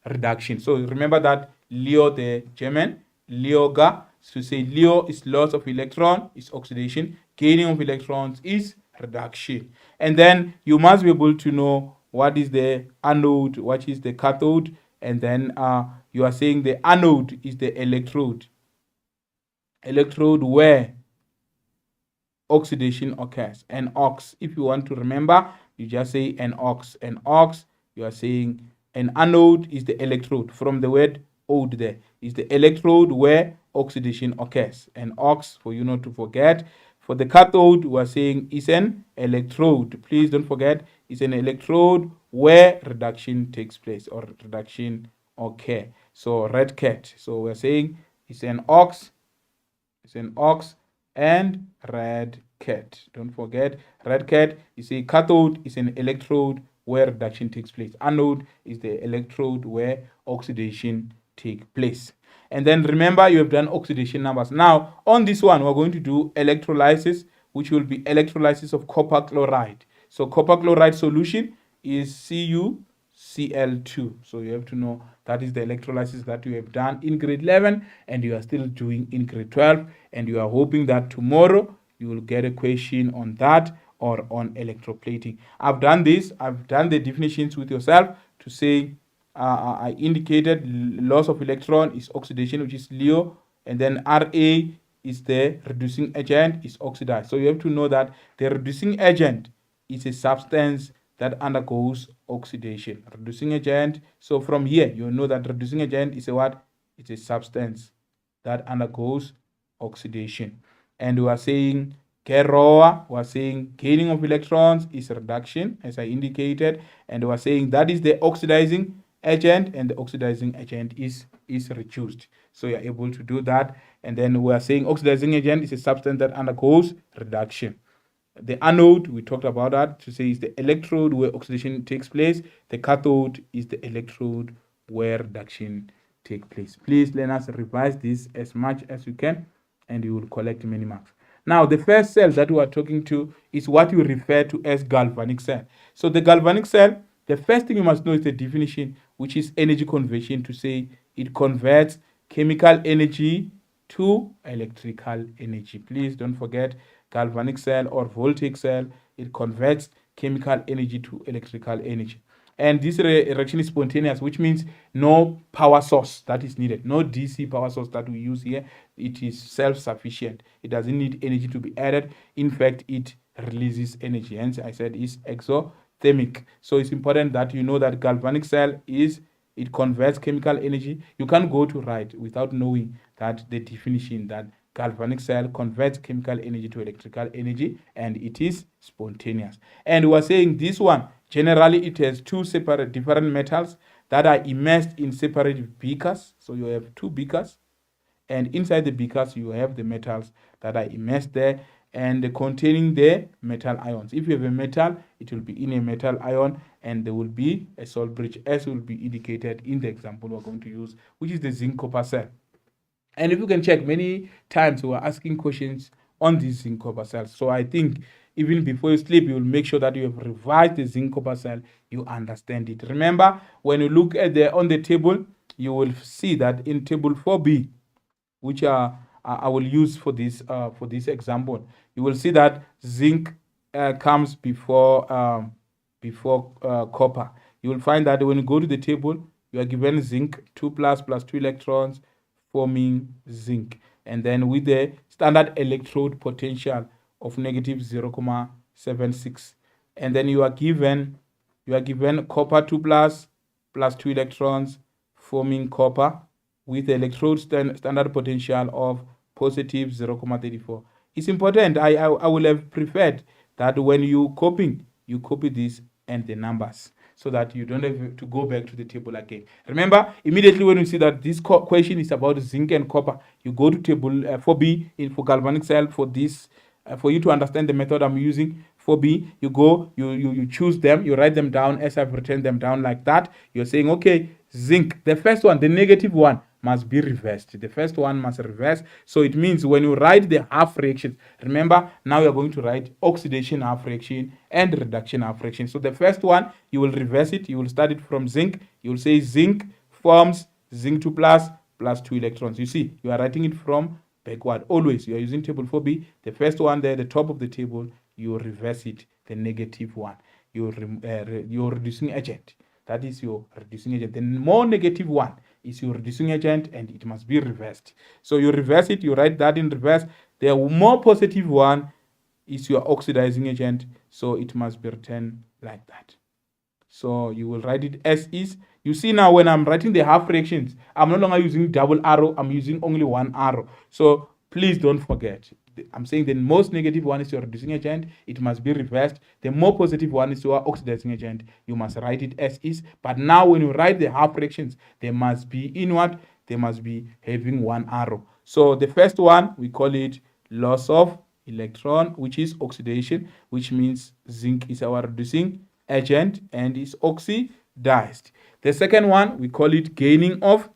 reduction. So remember that Leo, the German, Leoga. So say Leo is loss of electron, is oxidation. Gaining of electrons is reduction. And then you must be able to know what is the anode, what is the cathode, and then you are saying the anode is the electrode where oxidation occurs. And ox, if you want to remember, you just say an ox. An ox, you are saying an anode is the electrode. From the word ode, there is the electrode where oxidation occurs. An ox, for you not to forget. For the cathode, we are saying is an electrode. Please don't forget, it's an electrode where reduction takes place or reduction occur. So red cat. So we're saying it's an ox, and red cat. Don't forget, red cat is a cathode, is an electrode where reduction takes place. Anode is the electrode where oxidation takes place. And then remember, you have done oxidation numbers. Now, on this one, we're going to do electrolysis, which will be electrolysis of copper chloride. So copper chloride solution is CuCl2. So you have to know that is the electrolysis that you have done in grade 11 and you are still doing in grade 12. And you are hoping that tomorrow you will get a question on that or on electroplating. I've done this. I've done the definitions with yourself to say I indicated loss of electron is oxidation, which is Leo, and then Ra is the reducing agent, is oxidized. So you have to know that the reducing agent is a substance that undergoes oxidation. Reducing agent. So from here, you know that reducing agent is a what? It's a substance that undergoes oxidation. And we are saying Keroa, we are saying gaining of electrons is reduction, as I indicated, and we are saying that is the oxidizing agent, and the oxidizing agent is reduced. So you are able to do that. And then we are saying oxidizing agent is a substance that undergoes reduction. The anode, we talked about that, to say is the electrode where oxidation takes place. The cathode is the electrode where reduction takes place. Please let us revise this as much as you can, and you will collect many marks. Now, the first cell that we are talking to is what you refer to as galvanic cell. So the galvanic cell, the first thing you must know is the definition, which is energy conversion, to say it converts chemical energy to electrical energy. Please don't forget, galvanic cell or voltaic cell, it converts chemical energy to electrical energy. And this reaction is spontaneous, which means no power source that is needed, no DC power source that we use here. It is self-sufficient. It doesn't need energy to be added. In fact, it releases energy. Hence, I said it's exothermic. So it's important that you know that galvanic cell it converts chemical energy. You can't go to write without knowing that the definition that galvanic cell converts chemical energy to electrical energy, and it is spontaneous. And we are saying this one, generally it has two separate different metals that are immersed in separate beakers. So you have two beakers, and inside the beakers you have the metals that are immersed there and containing the metal ions. If you have a metal, it will be in a metal ion, and there will be a salt bridge, as will be indicated in the example we're going to use, which is the zinc copper cell. And if you can check, many times we are asking questions on these zinc copper cells. So I think even before you sleep, you will make sure that you have revised the zinc copper cell, you understand it. Remember, when you look at on the table, you will see that in table 4b, which I will use for this example, you will see that zinc comes before copper. You will find that when you go to the table, you are given zinc 2+ plus 2 electrons, forming zinc, and then with the standard electrode potential of negative 0.76, and then you are given copper 2+ plus 2 electrons, forming copper with the electrode standard potential of positive 0.34. It's important. I will have preferred that when you copy this and the numbers, so that you don't have to go back to the table again. Remember, immediately when you see that this question is about zinc and copper, you go to table 4b for galvanic cell for this, for you to understand the method I'm using. 4B, you go, you choose them, you write them down as I've written them down like that. You're saying, okay, zinc, the first one, the negative one, must be reversed. The first one must reverse. So it means when you write the half reactions, remember now you're going to write oxidation half reaction and reduction half reaction. So the first one, you will reverse it. You will start it from zinc. You will say zinc forms zinc 2 plus 2 electrons. You see, you are writing it from backward. Always, you are using table 4B. The first one there, the top of the table, you reverse it, the negative one. Your reducing agent. That is your reducing agent. The more negative one is your reducing agent, and it must be reversed. So you reverse it, you write that in reverse. The more positive one is your oxidizing agent, so it must be written like that. So you will write it as is. You see now when I'm writing the half reactions, I'm no longer using double arrow, I'm using only one arrow. So please don't forget. I'm saying the most negative one is your reducing agent. It must be reversed. The more positive one is your oxidizing agent. You must write it as is. But now when you write the half reactions, they must be inward. They must be having one arrow. So the first one, we call it loss of electron, which is oxidation, which means zinc is our reducing agent and is oxidized. The second one, we call it gaining of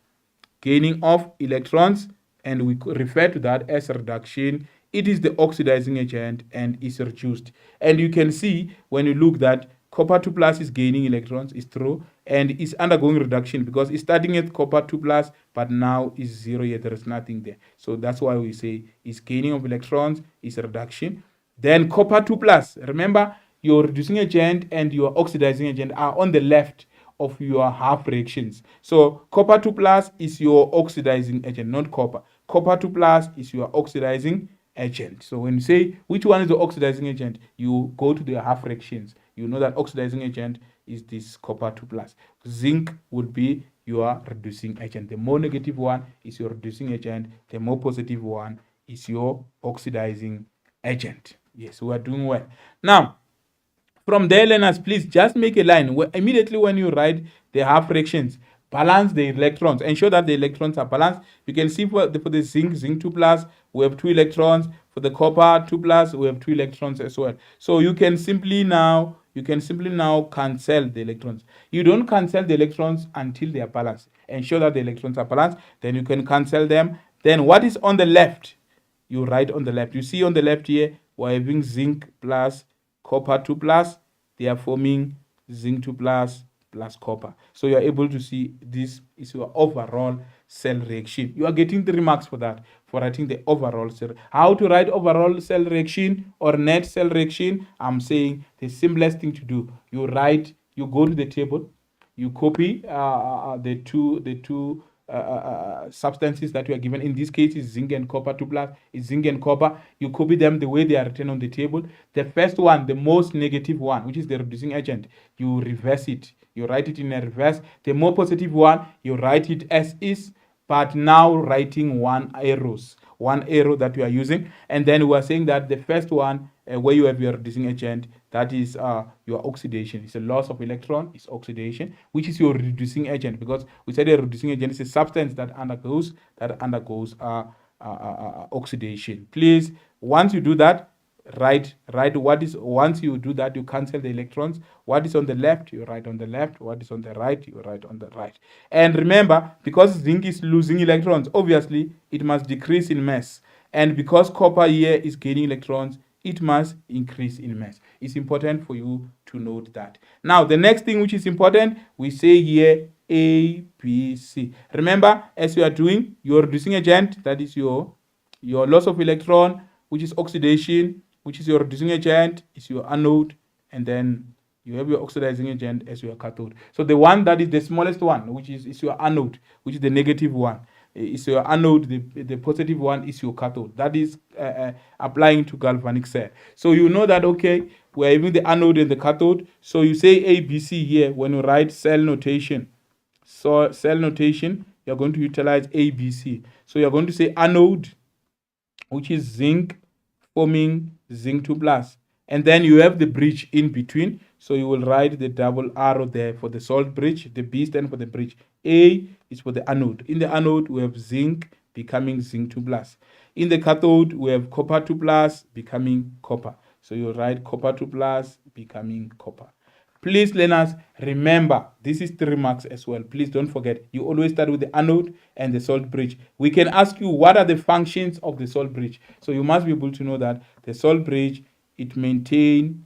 electrons, and we refer to that as reduction. It is the oxidizing agent and is reduced. And you can see when you look that copper 2 plus is gaining electrons, is true, and is undergoing reduction because it's starting at copper 2 plus, but now is 0 here, there is nothing there. So that's why we say is gaining of electrons, is reduction. Then copper 2 plus, remember your reducing agent and your oxidizing agent are on the left of your half reactions. So copper 2 plus is your oxidizing agent, not copper. Copper 2 plus is your oxidizing agent. So when you say which one is the oxidizing agent, you go to the half reactions. You know that oxidizing agent is this copper 2 plus. Zinc would be your reducing agent. The more negative one is your reducing agent. The more positive one is your oxidizing agent. Yes, we are doing well. Now, from there, learners, please just make a line. Immediately when you write the half reactions, balance the electrons. Ensure that the electrons are balanced. You can see for the zinc 2 plus, we have 2 electrons. For the copper 2 plus, we have 2 electrons as well. So you can simply now cancel the electrons. You don't cancel the electrons until they are balanced. Ensure that the electrons are balanced. Then you can cancel them. Then what is on the left? You write on the left. You see on the left here, we're having zinc plus copper 2 plus. They are forming zinc 2 plus copper. So you are able to see this is your overall cell reaction. You are getting 3 marks for that, for writing the overall cell. How to write overall cell reaction or net cell reaction? I'm saying the simplest thing to do. You go to the table, you copy the two substances that you are given. In this case is zinc and copper 2 plus, is zinc and copper. You copy them the way they are written on the table. The first one, the most negative one, which is the reducing agent, you reverse it. You write it in a reverse. The more positive one, you write it as is, but now writing one arrow that you are using. And then we are saying that the first one, where you have your reducing agent, that is your oxidation. It's a loss of electron, it's oxidation, which is your reducing agent, because we said a reducing agent is a substance that undergoes oxidation. Please, once you do that, write what is, once you do that, you cancel the electrons. What is on the left, you write on the left. What is on the right, you write on the right. And remember, because zinc is losing electrons, obviously it must decrease in mass. And because copper here is gaining electrons, it must increase in mass. It's important for you to note that. Now, the next thing which is important, we say here A, B, C. Remember, as you are doing your reducing agent, that is your loss of electron, which is oxidation, which is your reducing agent, is your anode, and then you have your oxidizing agent as your cathode. So the one that is the smallest one, which is your anode, which is the negative one, is your anode. The positive one is your cathode. That is applying to galvanic cell. So you know that, okay, we're having the anode and the cathode. So you say A, B, C here when you write cell notation. So cell notation, you're going to utilize A, B, C. So you're going to say anode, which is zinc, forming zinc 2 plus. And then you have the bridge in between. So you will write the double arrow there for the salt bridge. The B stands for the bridge. A is for the anode. In the anode, we have zinc becoming zinc 2 plus. In the cathode, we have copper 2 plus becoming copper. So you write copper 2 plus becoming copper. Please, learners, remember, this is 3 marks as well. Please don't forget, you always start with the anode and the salt bridge. We can ask you, what are the functions of the salt bridge? So you must be able to know that the salt bridge, it maintains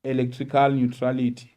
electrical neutrality.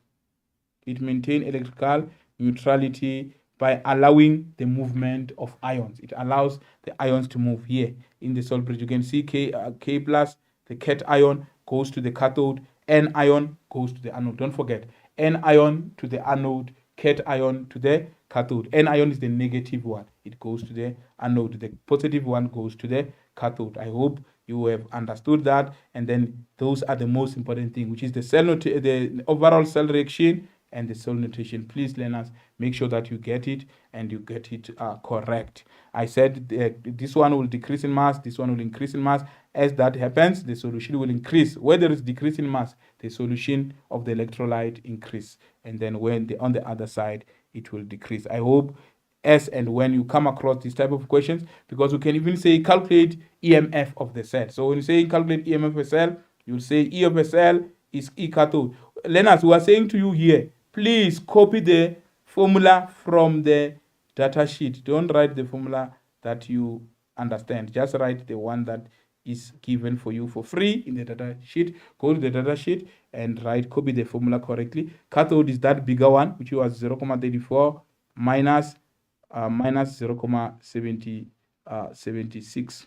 It maintains electrical neutrality by allowing the movement of ions. It allows the ions to move here in the salt bridge. You can see K plus, the cation goes to the cathode, N ion goes to the anode. Don't forget, N ion to the anode, cation to the cathode. N ion is the negative one. It goes to the anode. The positive one goes to the cathode. I hope you have understood that. And then those are the most important thing, which is the overall cell reaction and the cell notation. Please, learners, make sure that you get it and you get it correct. I said this one will decrease in mass, this one will increase in mass. As that happens, the solution will increase. Where there is decrease in mass, the solution of the electrolyte increase. And then when on the other side, it will decrease. I hope as and when you come across this type of questions, because we can even say calculate EMF of the cell. So when you say calculate EMF of a cell, you'll say E of a cell is E cathode. Learners, we are saying to you here, please copy the formula from the data sheet. Don't write the formula that you understand. Just write the one that is given for you for free in the data sheet. Go to the data sheet and copy the formula correctly. Cathode is that bigger one, which was 0.34 minus 0.76.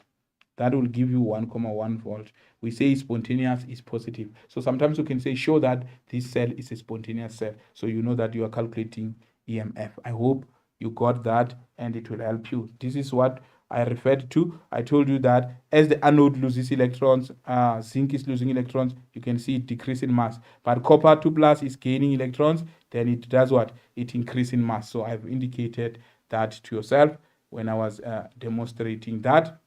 That will give you 1.1 volt. We say spontaneous is positive. So sometimes you can say, show that this cell is a spontaneous cell. So you know that you are calculating EMF. I hope you got that and it will help you. This is what I referred to. I told you that as the anode loses electrons, zinc is losing electrons, you can see it decrease in mass. But copper 2 plus is gaining electrons, then it does what? It increases in mass. So I've indicated that to yourself when I was demonstrating that.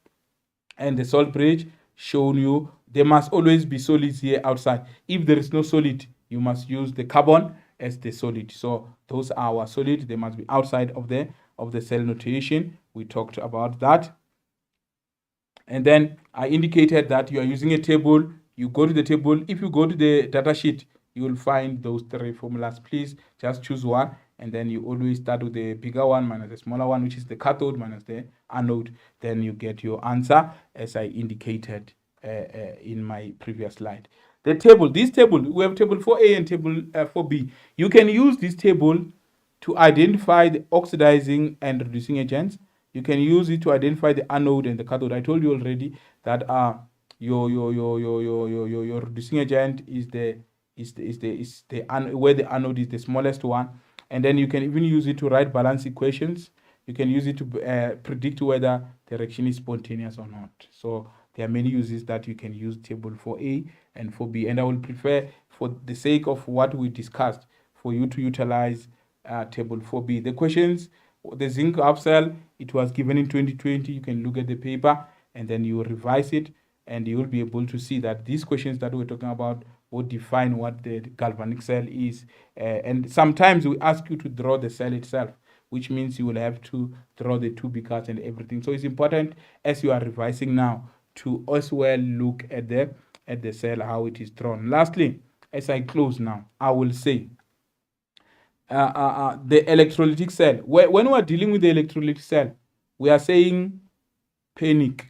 And the salt bridge shown you, there must always be solids here outside. If there is no solid, you must use the carbon as the solid. So those are our solid. They must be outside of the cell notation. We talked about that. And then I indicated that you are using a table. You go to the table. If you go to the data sheet, you will find those 3 formulas. Please just choose one. And then you always start with the bigger one minus the smaller one, which is the cathode minus the anode. Then you get your answer as I indicated in my previous slide. The table, this table, we have table 4A and table 4B. You can use this table to identify the oxidizing and reducing agents. You can use it to identify the anode and the cathode. I told you already that your reducing agent is where the anode is the smallest one. And then you can even use it to write balance equations. You can use it to predict whether the reaction is spontaneous or not. So there are many uses that you can use table 4A and 4B. And I will prefer, for the sake of what we discussed, for you to utilize table 4B. The questions, the zinc upsell, it was given in 2020. You can look at the paper and then you revise it, and you will be able to see that these questions that we're talking about will define what the galvanic cell is. And sometimes we ask you to draw the cell itself, which means you will have to draw the 2 beakers and everything. So it's important, as you are revising now, to as well look at the cell, how it is drawn. Lastly, as I close now, I will say the electrolytic cell. When we are dealing with the electrolytic cell, we are saying panic.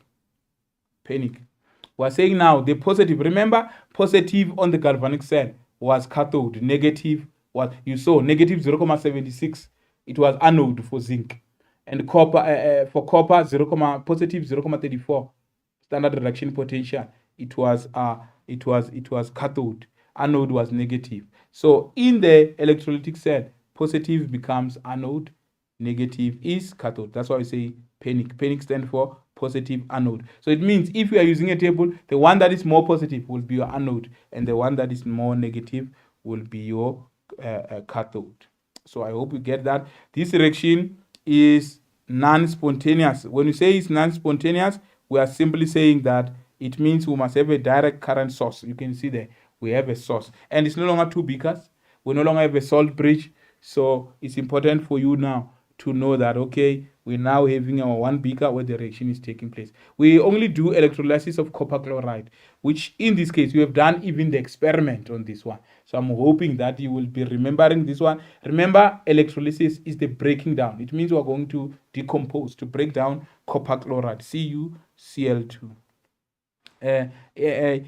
We are saying now the positive. Remember, positive on the galvanic cell was cathode. Negative was, you saw, negative 0.76. It was anode for zinc. And copper for copper, positive 0.34. Standard reduction potential. It was cathode. Anode was negative. So in the electrolytic cell, positive becomes anode, negative is cathode. That's why we say panic. Panic stands for positive anode. So it means if you are using a table, the one that is more positive will be your anode, and the one that is more negative will be your cathode. So I hope you get that. This reaction is non-spontaneous. When you say it's non-spontaneous, we are simply saying that it means we must have a direct current source. You can see there, we have a source. And it's no longer 2 beakers. We no longer have a salt bridge. So it's important for you now to know that, okay, we're now having our one beaker where the reaction is taking place. We only do electrolysis of copper chloride, which in this case, we have done even the experiment on this one. So I'm hoping that you will be remembering this one. Remember, electrolysis is the breaking down. It means we're going to decompose, to break down copper chloride, CuCl2.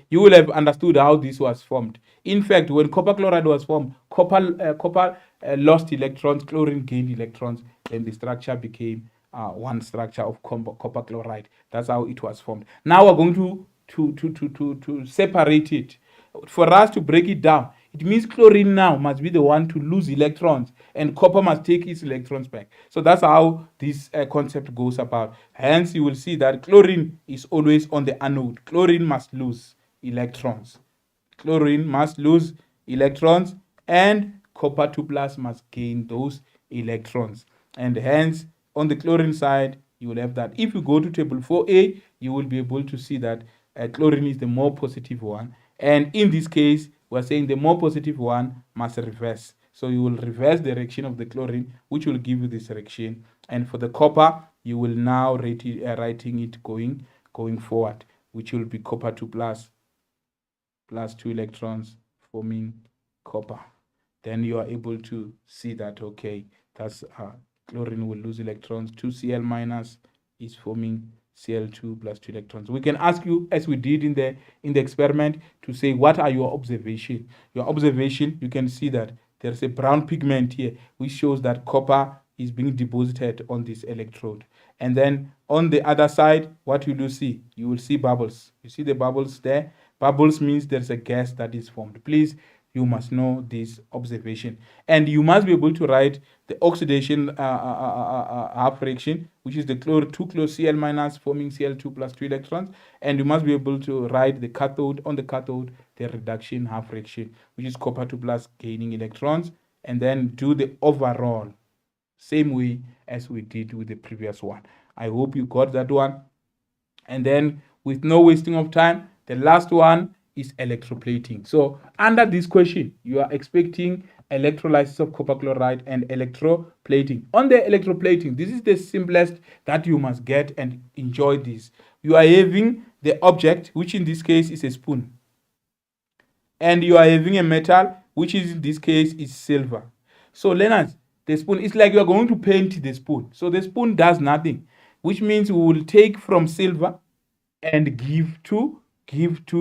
You will have understood how this was formed. In fact, when copper chloride was formed, copper lost electrons, chlorine gained electrons, and the structure became one structure of copper chloride. That's how it was formed. Now we're going to separate it. For us to break it down, it means chlorine now must be the one to lose electrons and copper must take its electrons back. So that's how this concept goes about. Hence, you will see that chlorine is always on the anode. Chlorine must lose electrons. Chlorine must lose electrons and copper 2 plus must gain those electrons. And hence, on the chlorine side, you will have that. If you go to table 4a, you will be able to see that chlorine is the more positive one. And in this case, we're saying the more positive one must reverse. So you will reverse the reaction of the chlorine, which will give you this reaction. And for the copper, you will now writing it going forward, which will be copper 2 plus 2 electrons forming copper. Then you are able to see that, okay, that's chlorine will lose electrons. 2Cl minus is forming Cl2 plus 2 electrons. We can ask you, as we did in the experiment, to say what are your observation. Your observation, you can see that there's a brown pigment here, which shows that copper is being deposited on this electrode. And then on the other side, what you will see? You will see bubbles. You see the bubbles there? Bubbles means there's a gas that is formed. Please, you must know this observation. And you must be able to write the oxidation half reaction, which is the 2-Cl minus forming Cl2 plus 2 electrons. And you must be able to write the cathode, on the cathode, the reduction half reaction, which is copper 2 plus gaining electrons. And then do the overall, same way as we did with the previous one. I hope you got that one. And then, with no wasting of time, the last one is electroplating. So under this question, you are expecting electrolysis of copper chloride and electroplating. On the electroplating, this is the simplest that you must get and enjoy this. You are having the object, which in this case is a spoon. And you are having a metal, which is in this case is silver. So learners, the spoon is like you are going to paint the spoon. So the spoon does nothing, which means we will take from silver and give to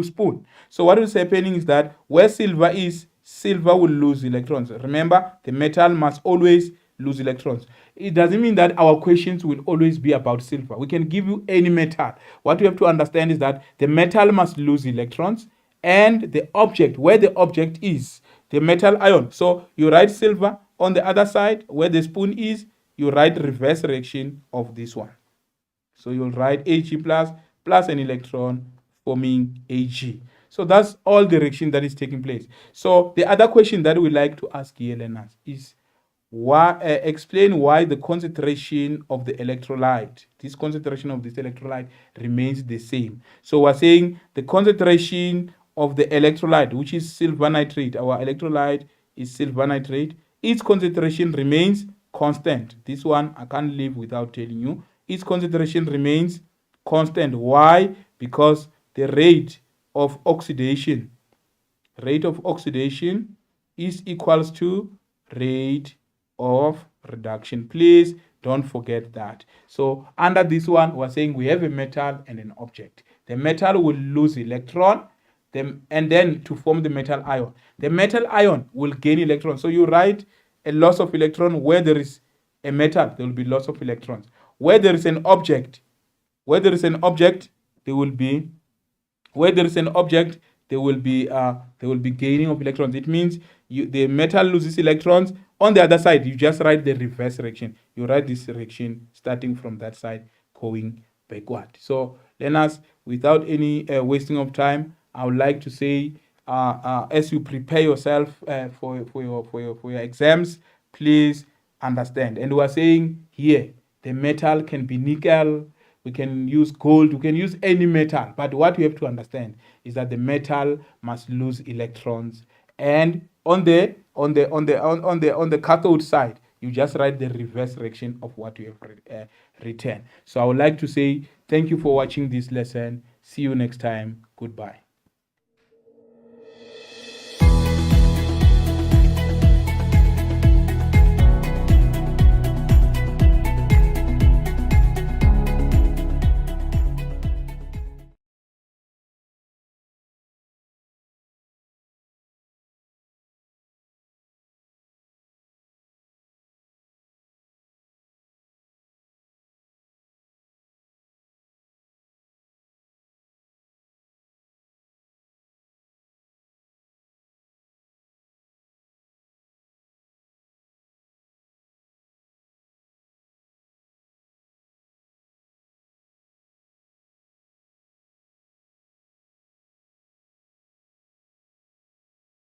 spoon. So what is happening is that where silver is, silver will lose electrons. Remember, the metal must always lose electrons. It doesn't mean that our questions will always be about silver. We can give you any metal. What you have to understand is that the metal must lose electrons and the object, where the object is, the metal ion. So you write silver. On the other side, where the spoon is, you write reverse reaction of this one. So you'll write Ag plus an electron forming Ag. So that's all the reaction that is taking place. So the other question that we like to ask here, learners, is explain why the concentration of the electrolyte, this concentration of this electrolyte remains the same. So we're saying the concentration of the electrolyte, which is silver nitrate, our electrolyte is silver nitrate, its concentration remains constant. This one I can't live without telling you. Its concentration remains constant. Why? Because the rate of oxidation is equals to rate of reduction. Please don't forget that. So under this one, we're saying we have a metal and an object. The metal will lose electron, and then to form the metal ion. The metal ion will gain electrons. So you write a loss of electron. Where there is a metal, there will be loss of electrons. Where there is an object, there will be gaining of electrons. It means the metal loses electrons. On the other side, you just write the reverse reaction. You write this reaction starting from that side, going backward. So learners, without any wasting of time, I would like to say, as you prepare yourself for your exams, please understand. And we are saying here, the metal can be nickel, we can use gold, we can use any metal. But what you have to understand is that the metal must lose electrons. And on the cathode side, You just write the reverse direction of what you have written. So I would like to say thank you for watching this lesson. See you next time. Goodbye.